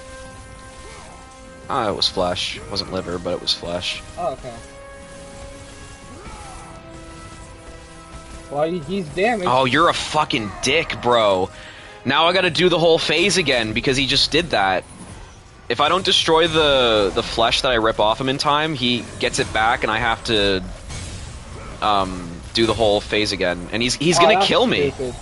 Speaker 2: Ah, it was flesh. It wasn't liver, but it was flesh.
Speaker 1: Oh, okay. Well, he's damaged.
Speaker 2: Oh, you're a fucking dick, bro. Now I gotta do the whole phase again because he just did that. If I don't destroy the flesh that I rip off him in time, he gets it back and I have to do the whole phase again. And he's gonna
Speaker 1: that's
Speaker 2: kill me.
Speaker 1: stupid.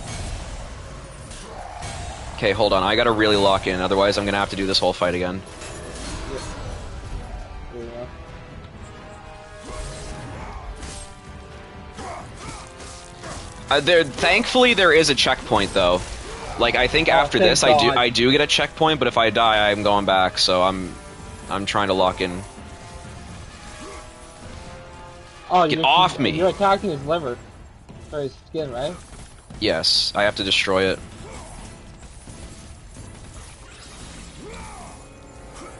Speaker 2: Okay, hold on. I gotta really lock in, otherwise I'm gonna have to do this whole fight again.
Speaker 1: There we go.
Speaker 2: Thankfully, there is a checkpoint though. Like I think after
Speaker 1: thank
Speaker 2: this,
Speaker 1: God.
Speaker 2: I do get a checkpoint, but if I die, I'm going back. So I'm trying to lock in.
Speaker 1: Oh,
Speaker 2: Get off me.
Speaker 1: You're attacking his liver. Or his skin, right?
Speaker 2: Yes, I have to destroy it.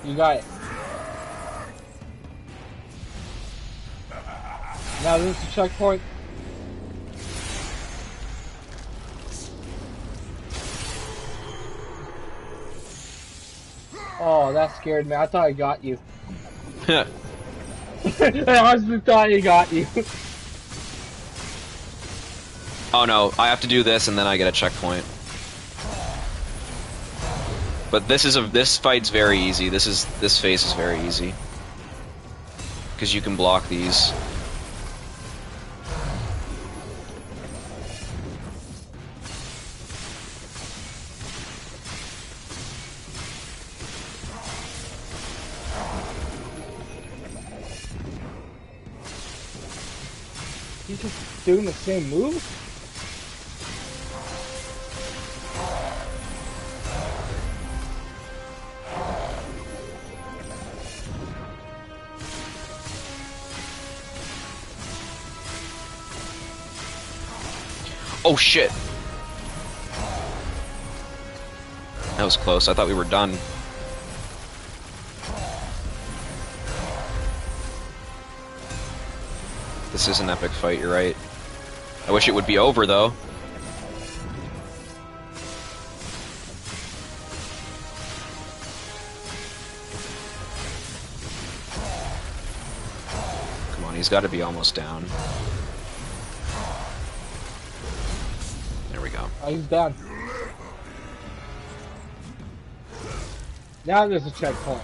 Speaker 1: You got it. Now this is a checkpoint. Oh, that scared me. I thought I got you. I honestly thought I got you.
Speaker 2: Oh no, I have to do this and then I get a checkpoint. But this fight's very easy. This phase is very easy. Because you can block these.
Speaker 1: He's just doing the same move?
Speaker 2: Oh shit! That was close. I thought we were done. This is an epic fight, you're right. I wish it would be over, though. He's got to be almost down. There we go.
Speaker 1: Oh, he's down. Now there's a checkpoint.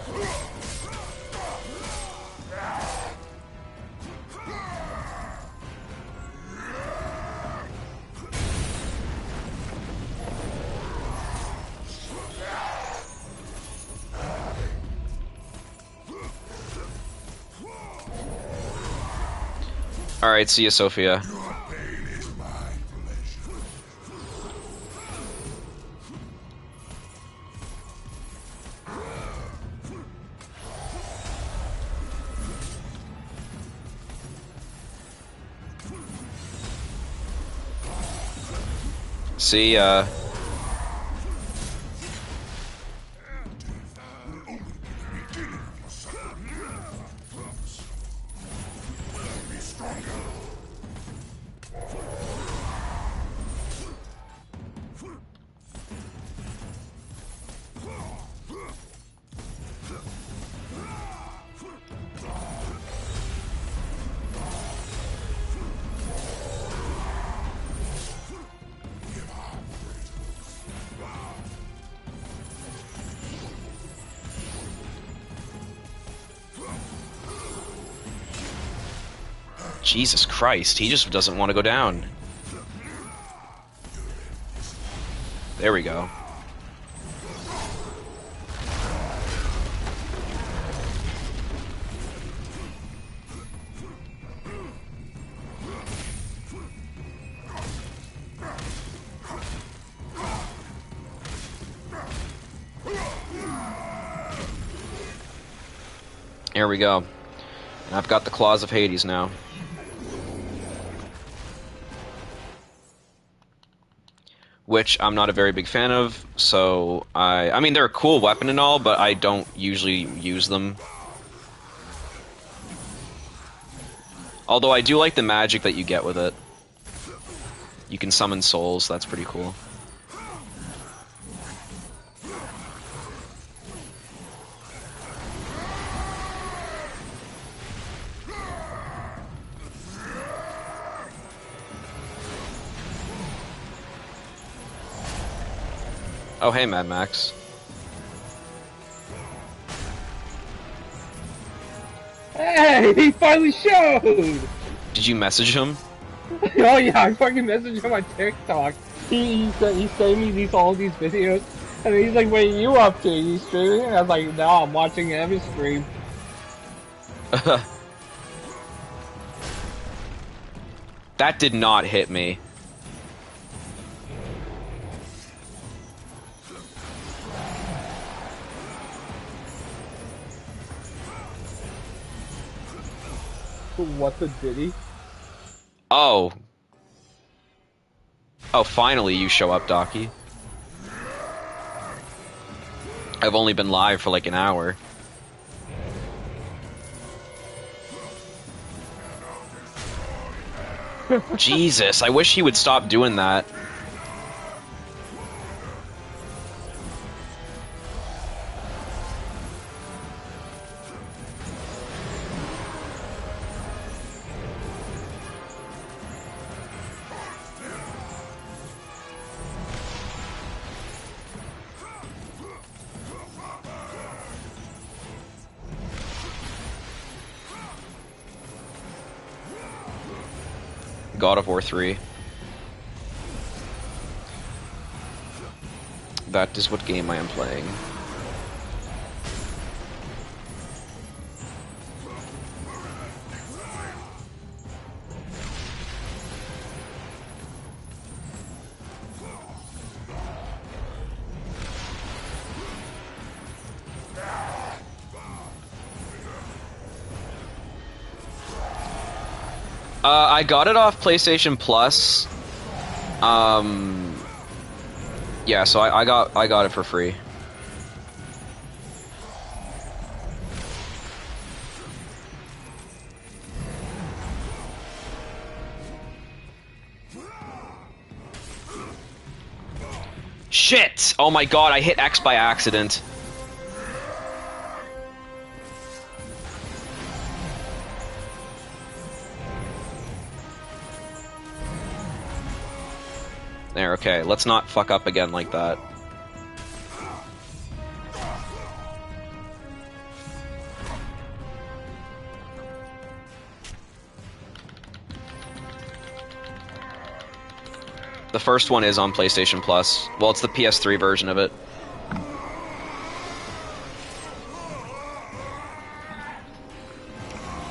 Speaker 2: Alright, see ya, Sophia.
Speaker 4: Pain is my pleasure.
Speaker 2: See ya. Jesus Christ, he just doesn't want to go down. There we go. Here we go. And I've got the Claws of Hades now. Which I'm not a very big fan of, so I mean, they're a cool weapon and all, but I don't usually use them. Although I do like the magic that you get with it. You can summon souls, that's pretty cool. Oh, hey, Mad Max.
Speaker 1: Hey, he finally showed!
Speaker 2: Did you message him?
Speaker 1: Oh yeah, I fucking messaged him on TikTok. He sent me all these videos, and he's like, "What are you up to? You streaming?" And I was like, "No, I'm watching him stream."
Speaker 2: That did not hit me.
Speaker 1: What the ditty?
Speaker 2: Oh. Oh, finally you show up, Docky. I've only been live for like an hour. Jesus, I wish he would stop doing that. God of War 3. That is what game I am playing. I got it off PlayStation Plus. Yeah, so I got it for free. Shit! Oh my god, I hit X by accident. There, okay. Let's not fuck up again like that. The first one is on PlayStation Plus. Well, it's the PS3 version of it.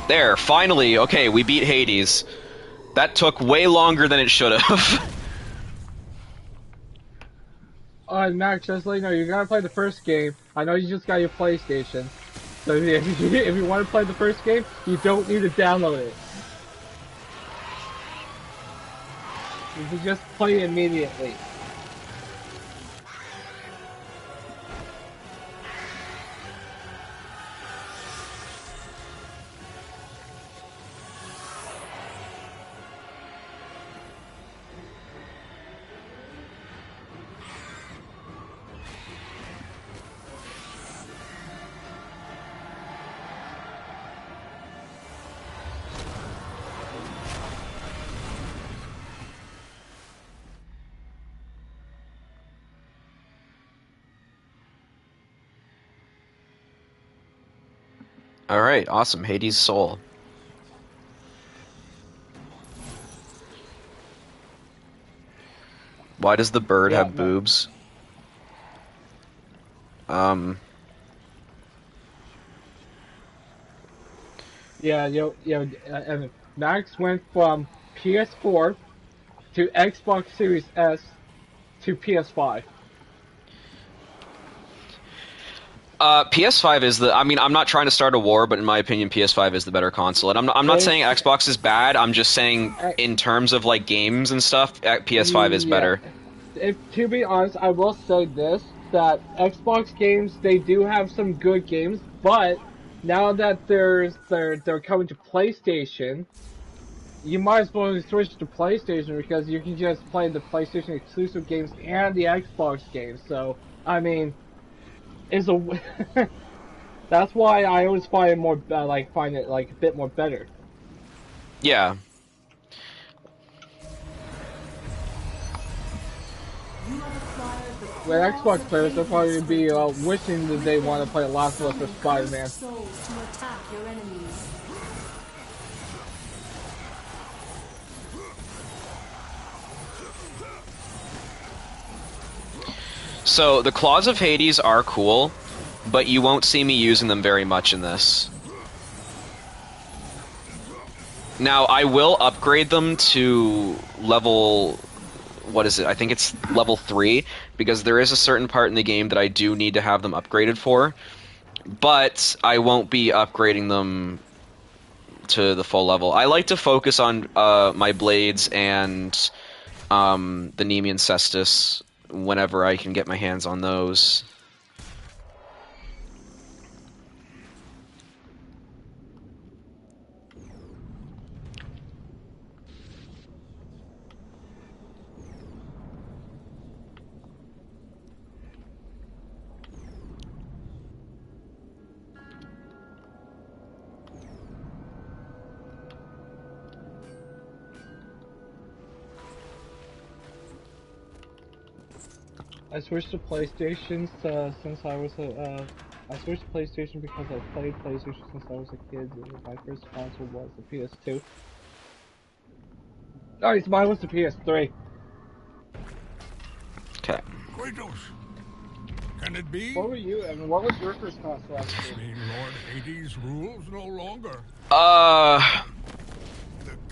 Speaker 2: There, finally! Okay, we beat Hades. That took way longer than it should have.
Speaker 1: Alright, Max, just let you know, you gotta play the first game. I know you just got your PlayStation. So if you want to play the first game, you don't need to download it. You can just play it immediately.
Speaker 2: Alright, awesome. Hades' Soul. Why does the bird
Speaker 1: Yeah,
Speaker 2: have
Speaker 1: no.
Speaker 2: boobs?
Speaker 1: Yeah, and Max went from PS4 to Xbox Series S to PS5.
Speaker 2: PS5 is the. I mean, I'm not trying to start a war, but in my opinion, PS5 is the better console. And I'm not saying Xbox is bad. I'm just saying in terms of like games and stuff, PS5 is better.
Speaker 1: If to be honest, I will say this: that Xbox games, they do have some good games, but now that they're coming to PlayStation, you might as well switch to PlayStation because you can just play the PlayStation exclusive games and the Xbox games. So I mean, is a that's why I always find it more find it like a bit more better.
Speaker 2: Yeah.
Speaker 1: With Xbox players, they'll probably be wishing that they want to play Last of Us or Spider-Man.
Speaker 6: Souls to attack your enemies.
Speaker 2: So the Claws of Hades are cool, but you won't see me using them very much in this. Now, I will upgrade them to level... What is it? I think it's level 3, because there is a certain part in the game that I do need to have them upgraded for, but I won't be upgrading them to the full level. I like to focus on my blades and the Nemean Cestus whenever I can get my hands on those.
Speaker 1: I switched to PlayStation since I was I switched to PlayStation because I played PlayStation since I was a kid. My first console was the PS2. Oh, mine was the PS3.
Speaker 2: Okay.
Speaker 5: Kratos! Can it be?
Speaker 1: What were you? I mean, what was your first console? Actually?
Speaker 5: Mean Lord Hades rules no longer.
Speaker 4: The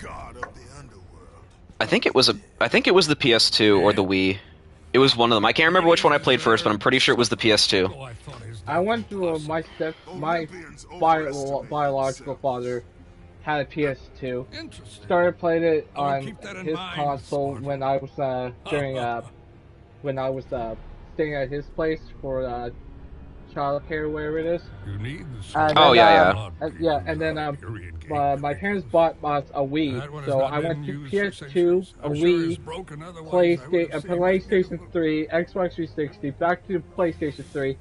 Speaker 4: god of the underworld.
Speaker 2: I think it was the PS2 or the Wii. It was one of them. I can't remember which one I played first, but I'm pretty sure it was the PS2.
Speaker 5: Oh, I thought his
Speaker 1: I went through my biological father had a PS2.
Speaker 5: Interesting.
Speaker 1: Started playing it
Speaker 5: I will
Speaker 1: on
Speaker 5: keep that in
Speaker 1: his
Speaker 5: mind,
Speaker 1: console
Speaker 5: Spartan.
Speaker 1: when I was when I was staying at his place for childcare, wherever it is.
Speaker 5: You need the
Speaker 1: And
Speaker 2: Oh,
Speaker 1: then,
Speaker 2: yeah,
Speaker 1: and then my parents bought us a Wii, so I went to PS2, a Wii, PlayStation 3, Xbox 360, back to PlayStation 3.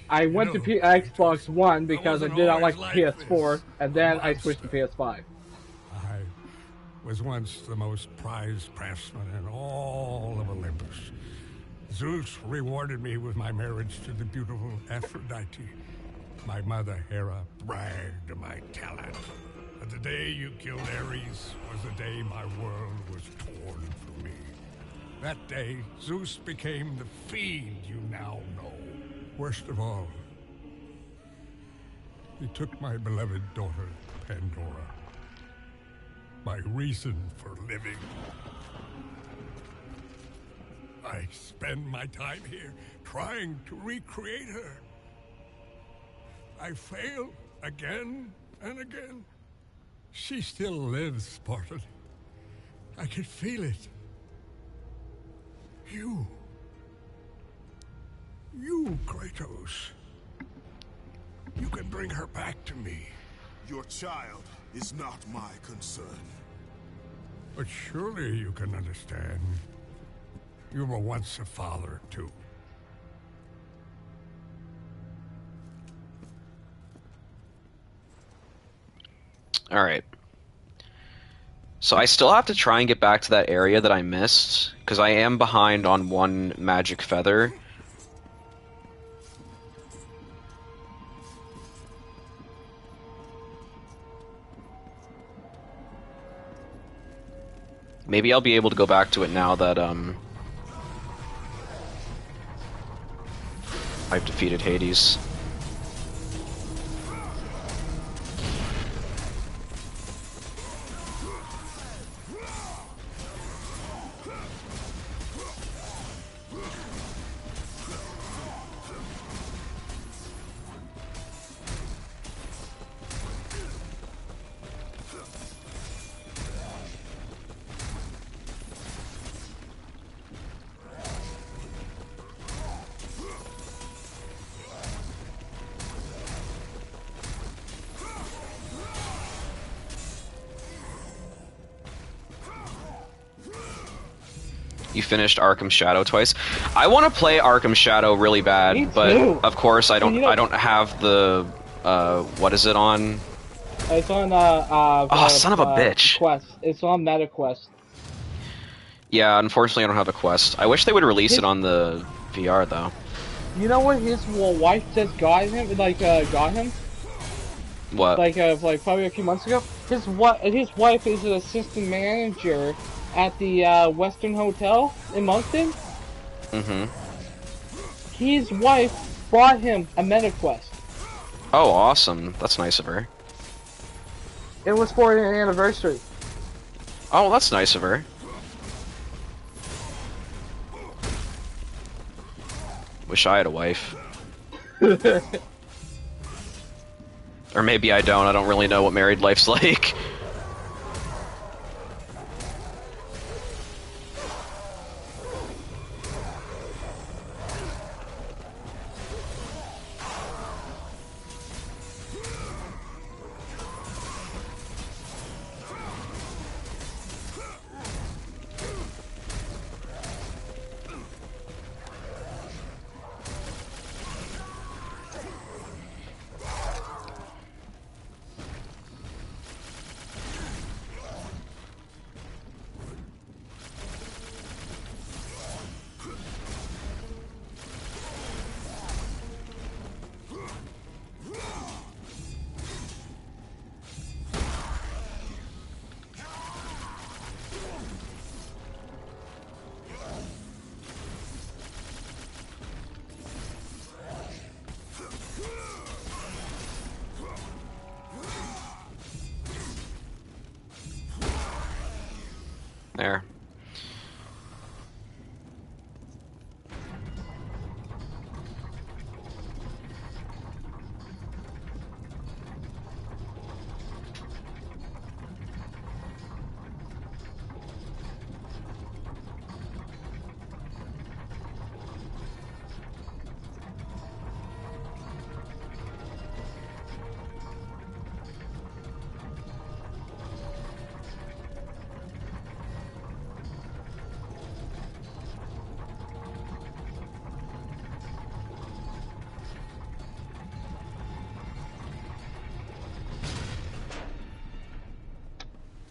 Speaker 1: I went to Xbox One because I did not like PS4, and then I switched to PS5.
Speaker 5: was once the most prized craftsman in all of Olympus. Zeus rewarded me with my marriage to the beautiful Aphrodite. My mother, Hera, bragged of my talent. But the day you killed Ares was the day my world was torn from me. That day, Zeus became the fiend you now know. Worst of all, he took my beloved daughter, Pandora. My reason for living. I spend my time here trying to recreate her. I fail again and again. She still lives, Spartan. I can feel it. You, Kratos. You can bring her back to me.
Speaker 4: Your child is not my concern.
Speaker 5: But surely you can understand. You were once a father, too.
Speaker 2: Alright. So I still have to try and get back to that area that I missed, because I am behind on one magic feather. Maybe I'll be able to go back to it now that, I've defeated Hades. You finished Arkham Shadow twice. I want to play Arkham Shadow really bad,
Speaker 1: Me
Speaker 2: but
Speaker 1: too.
Speaker 2: of course I don't.
Speaker 1: You know-
Speaker 2: I don't have the. What is it on?
Speaker 1: It's on
Speaker 2: Son of a bitch.
Speaker 1: Quest. It's on MetaQuest.
Speaker 2: Yeah, unfortunately I don't have a Quest. I wish they would release it on the VR though.
Speaker 1: You know what his wife just got him? Got him?
Speaker 2: What?
Speaker 1: Like probably a few months ago. His wife is an assistant manager at the Western Hotel in Moncton.
Speaker 2: Mm-hmm.
Speaker 1: His wife bought him a MetaQuest.
Speaker 2: Oh, awesome. That's nice of her.
Speaker 1: It was for an anniversary.
Speaker 2: Oh, that's nice of her. Wish I had a wife. Or maybe I don't. I don't really know what married life's like. There.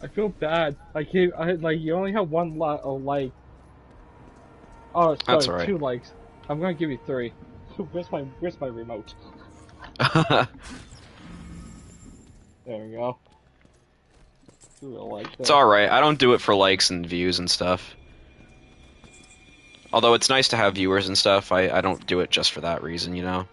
Speaker 1: I feel bad. Like you only have one like. Oh,
Speaker 2: That's
Speaker 1: sorry,
Speaker 2: alright.
Speaker 1: 2 likes. I'm gonna give you 3. Where's my remote? There we go. Do a like
Speaker 2: It's
Speaker 1: there.
Speaker 2: alright. I don't do it for likes and views and stuff. Although it's nice to have viewers and stuff, I don't do it just for that reason, you know?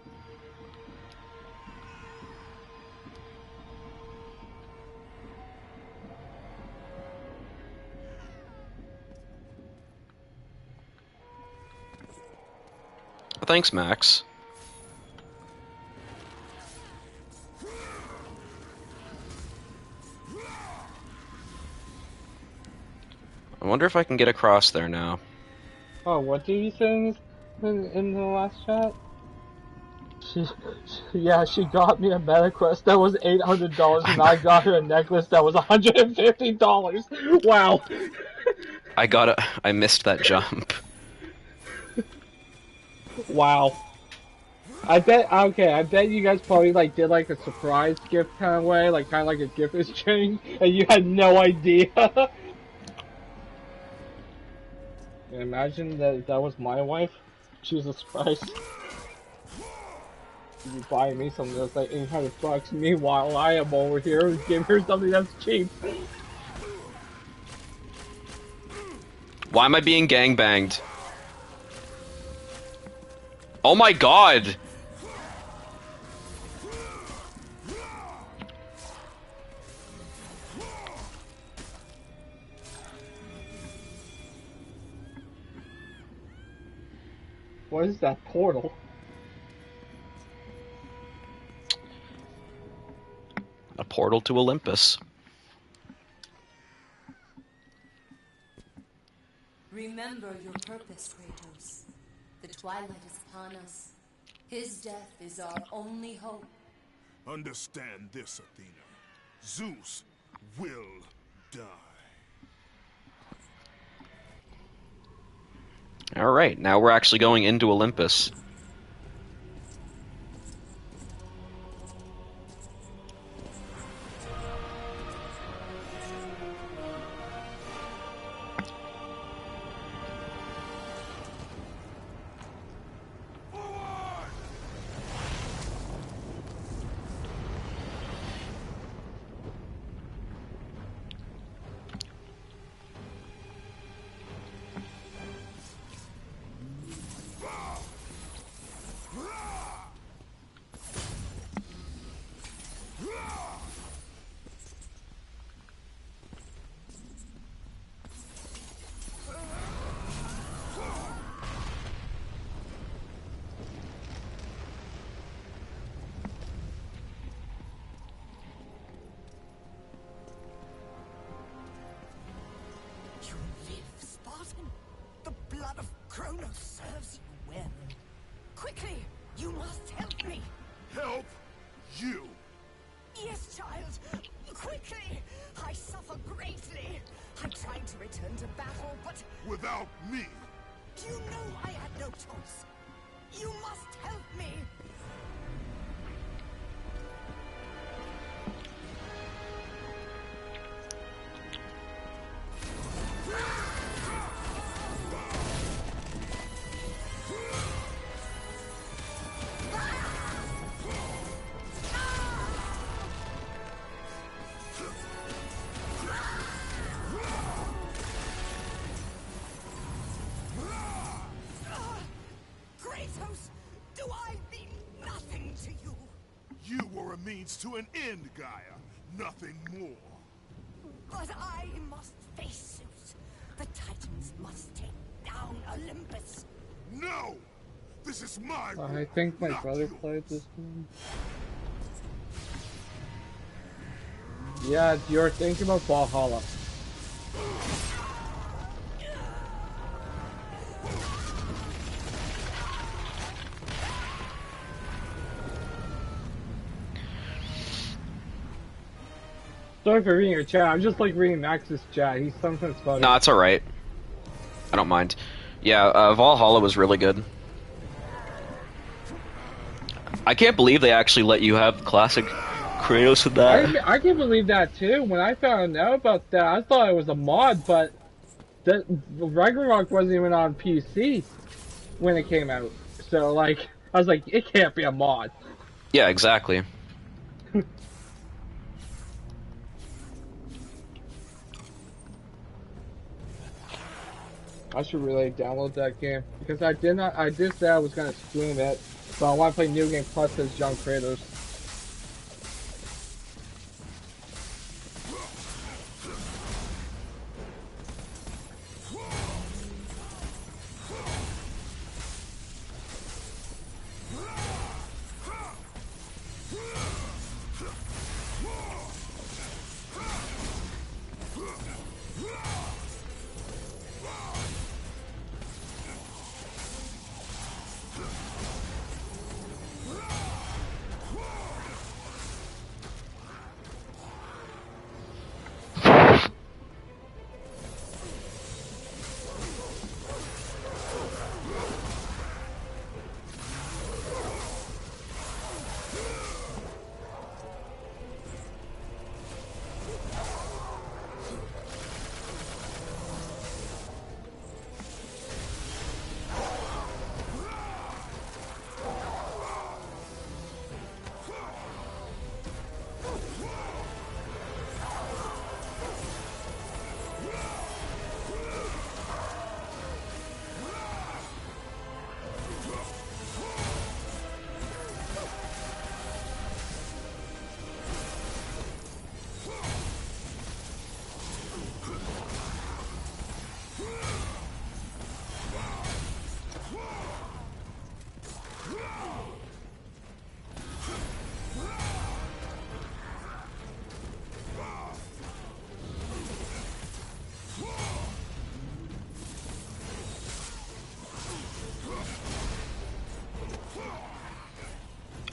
Speaker 2: Thanks, Max. I wonder if I can get across there now.
Speaker 1: Oh, what did you say in the last chat? Yeah, she got me a MetaQuest that was $800, and I got her a necklace that was $150. Wow.
Speaker 2: I missed that jump.
Speaker 1: Wow. I bet you guys probably like did like a surprise gift kind of way, like kind of like a gift exchange, and you had no idea. Imagine that was my wife. Jesus Christ. You buy me something that's like $800. Meanwhile, I am over here giving her something that's cheap.
Speaker 2: Why am I being gangbanged? Oh my god!
Speaker 1: What is that portal?
Speaker 2: A portal to Olympus.
Speaker 6: Remember your purpose, Kratos. The twilight is upon us. His death is our only hope.
Speaker 4: Understand this, Athena. Zeus will die.
Speaker 2: Alright, now we're actually going into Olympus.
Speaker 7: You live, Spartan. The blood of Kronos serves you well. Quickly, you must help me.
Speaker 4: Help you.
Speaker 7: Yes, child. Quickly. I suffer greatly. I tried to return to battle, but
Speaker 4: Without me.
Speaker 7: you know I had no choice. You must help me. Kratos, do I mean nothing to you?
Speaker 4: You were a means to an end, Gaia. Nothing more.
Speaker 7: But I must face Zeus. The Titans must take down Olympus.
Speaker 4: No! This is my
Speaker 1: I
Speaker 4: war,
Speaker 1: think my
Speaker 4: not
Speaker 1: brother
Speaker 4: yours.
Speaker 1: played this game. Yeah, you're thinking about Valhalla. Sorry for reading your chat. I'm just like reading Max's chat. He's sometimes funny.
Speaker 2: Nah, it's alright. I don't mind. Yeah, Valhalla was really good. I can't believe they actually let you have classic Kratos in that.
Speaker 1: I can believe that too. When I found out about that, I thought it was a mod, but the Ragnarok wasn't even on PC when it came out. So like, I was like, it can't be a mod.
Speaker 2: Yeah, exactly.
Speaker 1: I should really download that game because I did say I was gonna stream it, but I want to play New Game Plus as young Kratos.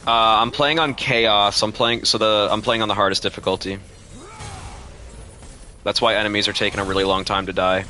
Speaker 2: I'm playing on Chaos. I'm playing on the hardest difficulty. That's why enemies are taking a really long time to die.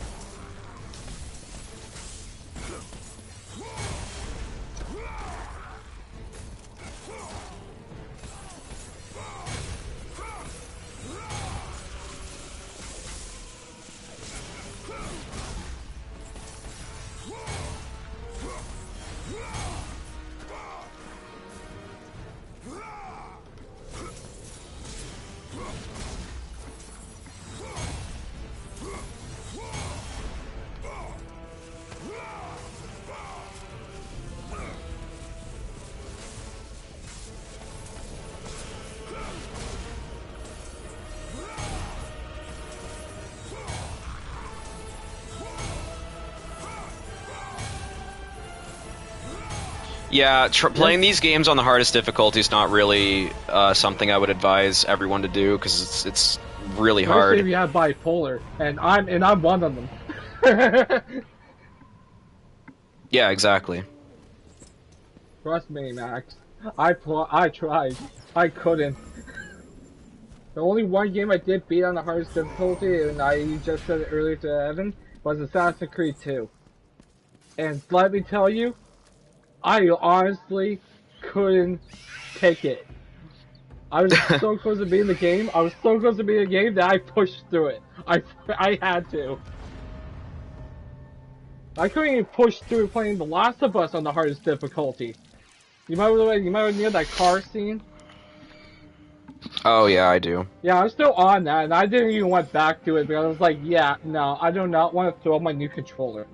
Speaker 2: Yeah, playing these games on the hardest difficulty is not really something I would advise everyone to do because it's really hard.
Speaker 1: Especially if you have bipolar, and I'm one of them.
Speaker 2: Yeah, exactly.
Speaker 1: Trust me, Max. I tried. I couldn't. The only one game I did beat on the hardest difficulty, and I just said it earlier to Evan, was Assassin's Creed 2. And let me tell you, I honestly couldn't take it. I was so close to beating the game. I was so close to beating the game that I pushed through it. I had to. I couldn't even push through playing The Last of Us on the hardest difficulty. You might have near that car scene.
Speaker 2: Oh yeah, I do.
Speaker 1: Yeah, I'm still on that, and I didn't even went back to it because I was like, yeah, no, I do not want to throw my new controller.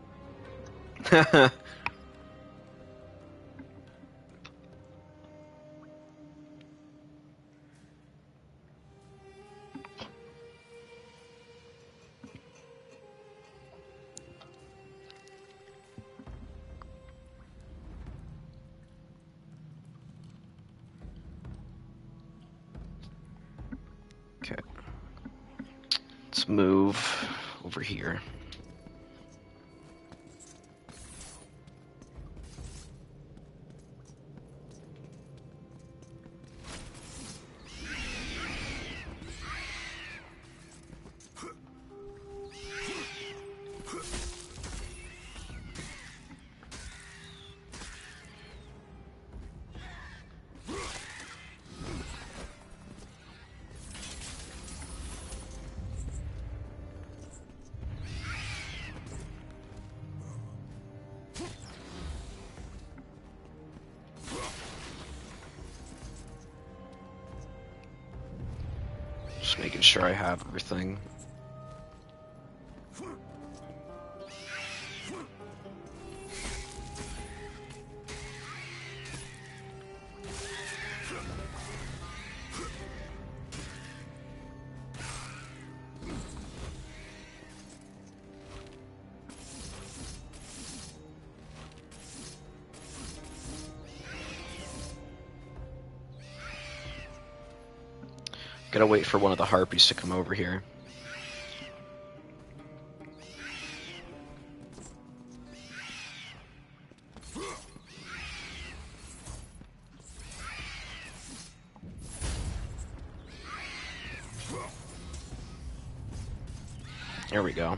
Speaker 2: Okay. Let's move over here. Just making sure I have everything. Gotta wait for one of the harpies to come over here. There we go.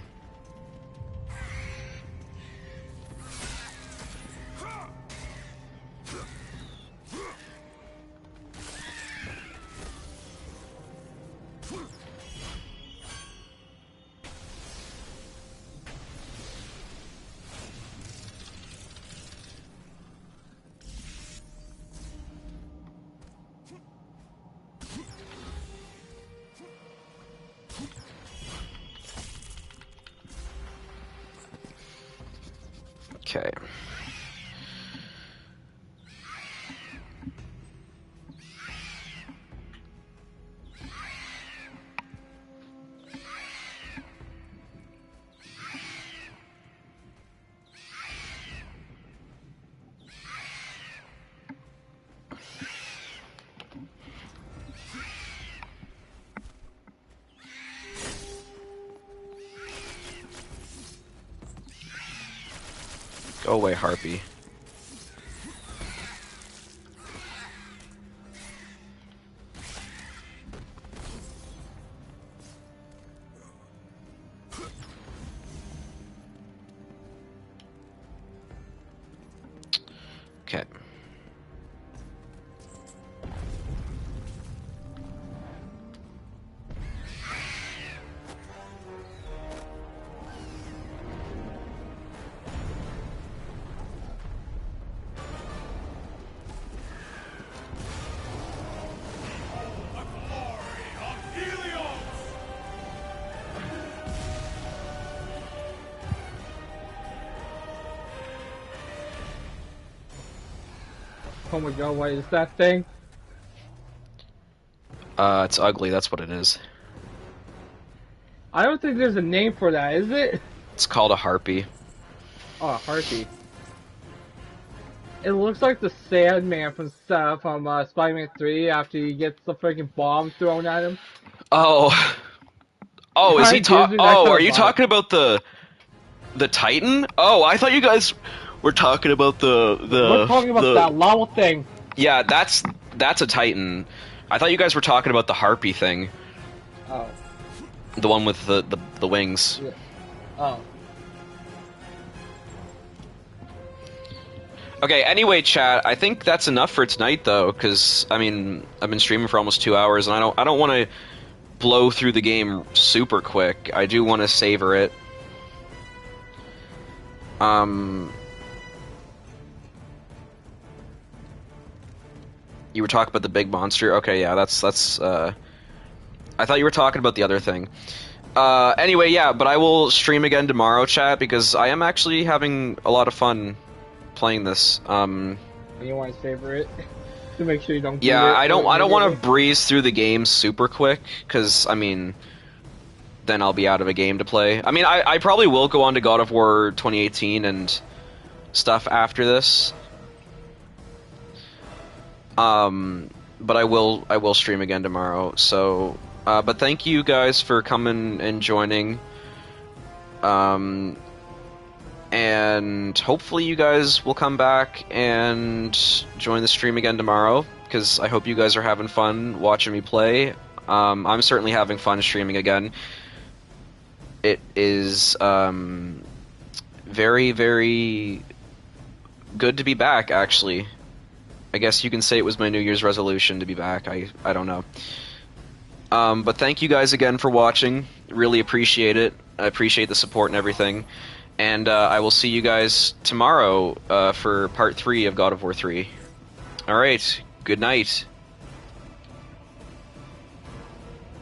Speaker 2: Okay. Go away, Harpy. Okay.
Speaker 1: Oh my god, what is that thing?
Speaker 2: It's ugly, that's what it is.
Speaker 1: I don't think there's a name for that, is it?
Speaker 2: It's called a harpy.
Speaker 1: Oh, Harpy. It looks like the Sandman from Spider-Man 3 after he gets the freaking bomb thrown at him.
Speaker 2: Oh. Oh, is he
Speaker 1: Kinda gives me that
Speaker 2: Oh,
Speaker 1: kind
Speaker 2: are
Speaker 1: of
Speaker 2: you
Speaker 1: vibe.
Speaker 2: talking about the Titan? Oh, I thought you guys were talking about the
Speaker 1: We're talking about that lava thing.
Speaker 2: Yeah, that's a Titan. I thought you guys were talking about the harpy thing.
Speaker 1: Oh.
Speaker 2: The one with the wings.
Speaker 1: Yeah. Oh.
Speaker 2: Okay, anyway, chat, I think that's enough for tonight, though, because, I mean, I've been streaming for almost 2 hours, and I don't want to blow through the game super quick. I do want to savor it. You were talking about the big monster? Okay, yeah, that's, I thought you were talking about the other thing. Anyway, yeah, but I will stream again tomorrow, chat, because I am actually having a lot of fun playing this.
Speaker 1: And you want to savor it to make sure you don't.
Speaker 2: Yeah, I don't want to breeze through the game super quick because I mean, then I'll be out of a game to play. I mean, I probably will go on to God of War 2018 and stuff after this. But I will stream again tomorrow. So, but thank you guys for coming and joining. And hopefully you guys will come back and join the stream again tomorrow, because I hope you guys are having fun watching me play. I'm certainly having fun streaming again. It is very, very good to be back, actually. I guess you can say it was my New Year's resolution to be back. I don't know. But thank you guys again for watching. Really appreciate it. I appreciate the support and everything. And I will see you guys tomorrow for part 3 of God of War 3. Alright, good night.